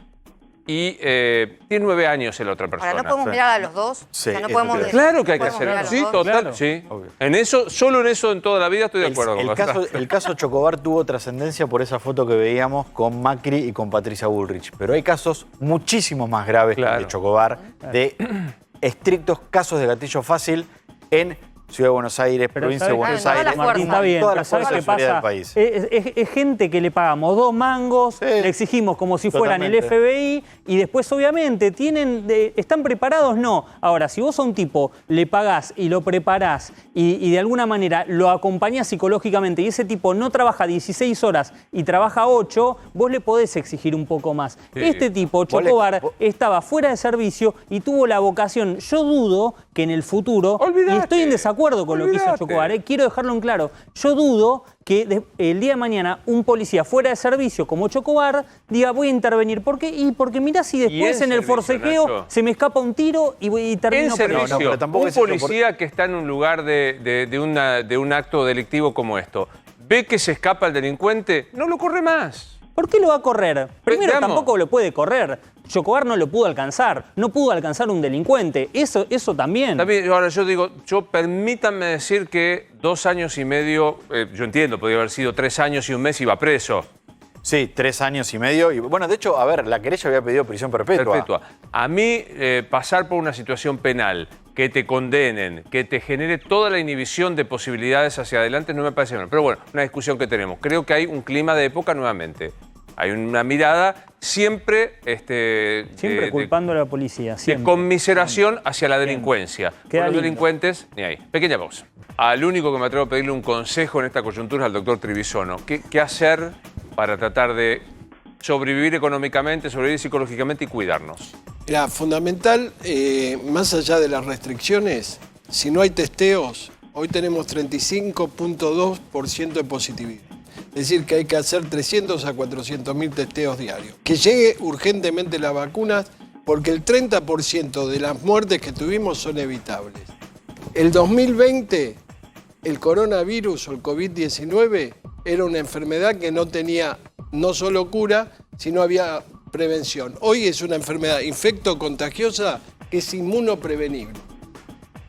y tiene 9 años en la otra persona. Ahora, ¿no podemos mirar a los dos? Sí, o sea, no podemos claro que hay que hacer eso. Sí, total. Claro. Sí. En eso, solo en eso en toda la vida estoy de acuerdo con el caso Chocobar tuvo trascendencia por esa foto que veíamos con Macri y con Patricia Bullrich. Pero hay casos muchísimo más graves que el de Chocobar, de estrictos casos de gatillo fácil en Ciudad de Buenos Aires, provincia de Buenos Aires, Martín, está bien, toda la fuerza de seguridad del país. Es gente que le pagamos 2 mangos, le exigimos como si fueran el FBI y después obviamente ¿están preparados? No. Ahora, si vos a un tipo le pagás y lo preparás y de alguna manera lo acompañás psicológicamente y ese tipo no trabaja 16 horas y trabaja 8, vos le podés exigir un poco más. Sí. Este tipo, Chocobar, estaba fuera de servicio y tuvo la vocación. Yo dudo que en el futuro, y estoy en desacuerdo con lo que hizo Chocobar, quiero dejarlo en claro, yo dudo que el día de mañana un policía fuera de servicio como Chocobar diga voy a intervenir. ¿Por qué? Porque mirá si después en el forcejeo Nacho, se me escapa un tiro y termino perdiendo. Pero tampoco un policía que está en un lugar de un acto delictivo como esto, ve que se escapa el delincuente, no lo corre más. ¿Por qué lo va a correr? Primero, tampoco lo puede correr. Chocobar no lo pudo alcanzar. No pudo alcanzar un delincuente. Eso también. Ahora yo digo, permítanme decir que 2 años y medio, yo entiendo, podría haber sido 3 años y un mes, iba preso. Sí, 3 años y medio. Y bueno, de hecho, a ver, la querella había pedido prisión perpetua. A mí, pasar por una situación penal, que te condenen, que te genere toda la inhibición de posibilidades hacia adelante, no me parece mal. Pero bueno, una discusión que tenemos. Creo que hay un clima de época nuevamente. Hay una mirada siempre... siempre culpando a la policía. Siempre. De conmiseración hacia la delincuencia. Con los delincuentes, ni ahí. Pequeña pausa. Al único que me atrevo a pedirle un consejo en esta coyuntura es al doctor Trivisono. ¿Qué hacer para tratar de sobrevivir económicamente, sobrevivir psicológicamente y cuidarnos? Mira, fundamental, más allá de las restricciones, si no hay testeos, hoy tenemos 35.2% de positividad. Es decir, que hay que hacer 300 a 400.000 testeos diarios. Que llegue urgentemente las vacunas, porque el 30% de las muertes que tuvimos son evitables. El 2020, el coronavirus o el COVID-19 era una enfermedad que no tenía no solo cura, sino había prevención. Hoy es una enfermedad infectocontagiosa que es inmunoprevenible.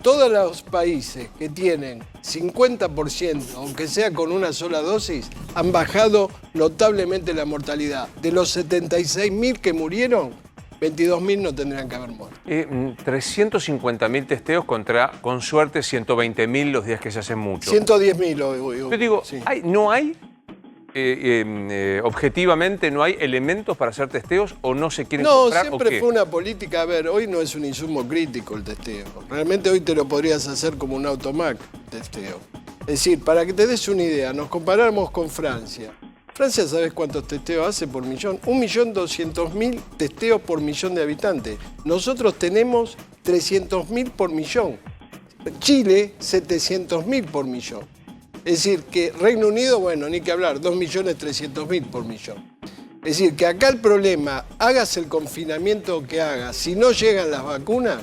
Todos los países que tienen 50%, aunque sea con una sola dosis, han bajado notablemente la mortalidad. De los 76.000 que murieron, 22.000 no tendrían que haber muerto. 350.000 testeos contra, con suerte, 120.000 los días que se hacen mucho. 110.000 hoy. Yo digo, sí. ¿no hay, objetivamente, no hay elementos para hacer testeos o no se quieren comprar? No, siempre fue una política. A ver, hoy no es un insumo crítico el testeo. Realmente hoy te lo podrías hacer como un automac testeo. Es decir, para que te des una idea, nos comparamos con Francia. Francia, ¿sabes cuántos testeos hace por millón? 1.200.000 testeos por millón de habitantes. Nosotros tenemos 300.000 por millón. Chile, 700.000 por millón. Es decir, que Reino Unido, bueno, ni que hablar, 2.300.000 por millón. Es decir, que acá el problema, hagas el confinamiento que hagas, si no llegan las vacunas,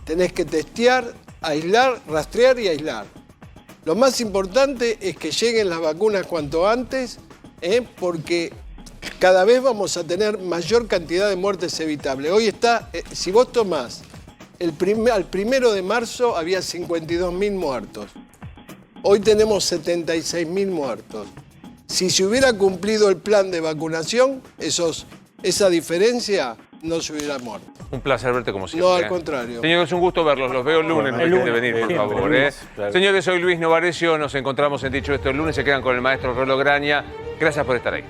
tenés que testear, aislar, rastrear y aislar. Lo más importante es que lleguen las vacunas cuanto antes, porque cada vez vamos a tener mayor cantidad de muertes evitables. Hoy está, si vos tomás, al 1 de marzo había 52.000 muertos. Hoy tenemos 76.000 muertos. Si se hubiera cumplido el plan de vacunación, esa diferencia no se hubiera muerto. Un placer verte como siempre. No, al contrario. Señores, es un gusto verlos. Los veo el lunes. No dejen de venir, por favor. Claro. Señores, soy Luis Novarecio. Nos encontramos en Dicho Esto el lunes. Se quedan con el maestro Rolo Graña. Gracias por estar ahí.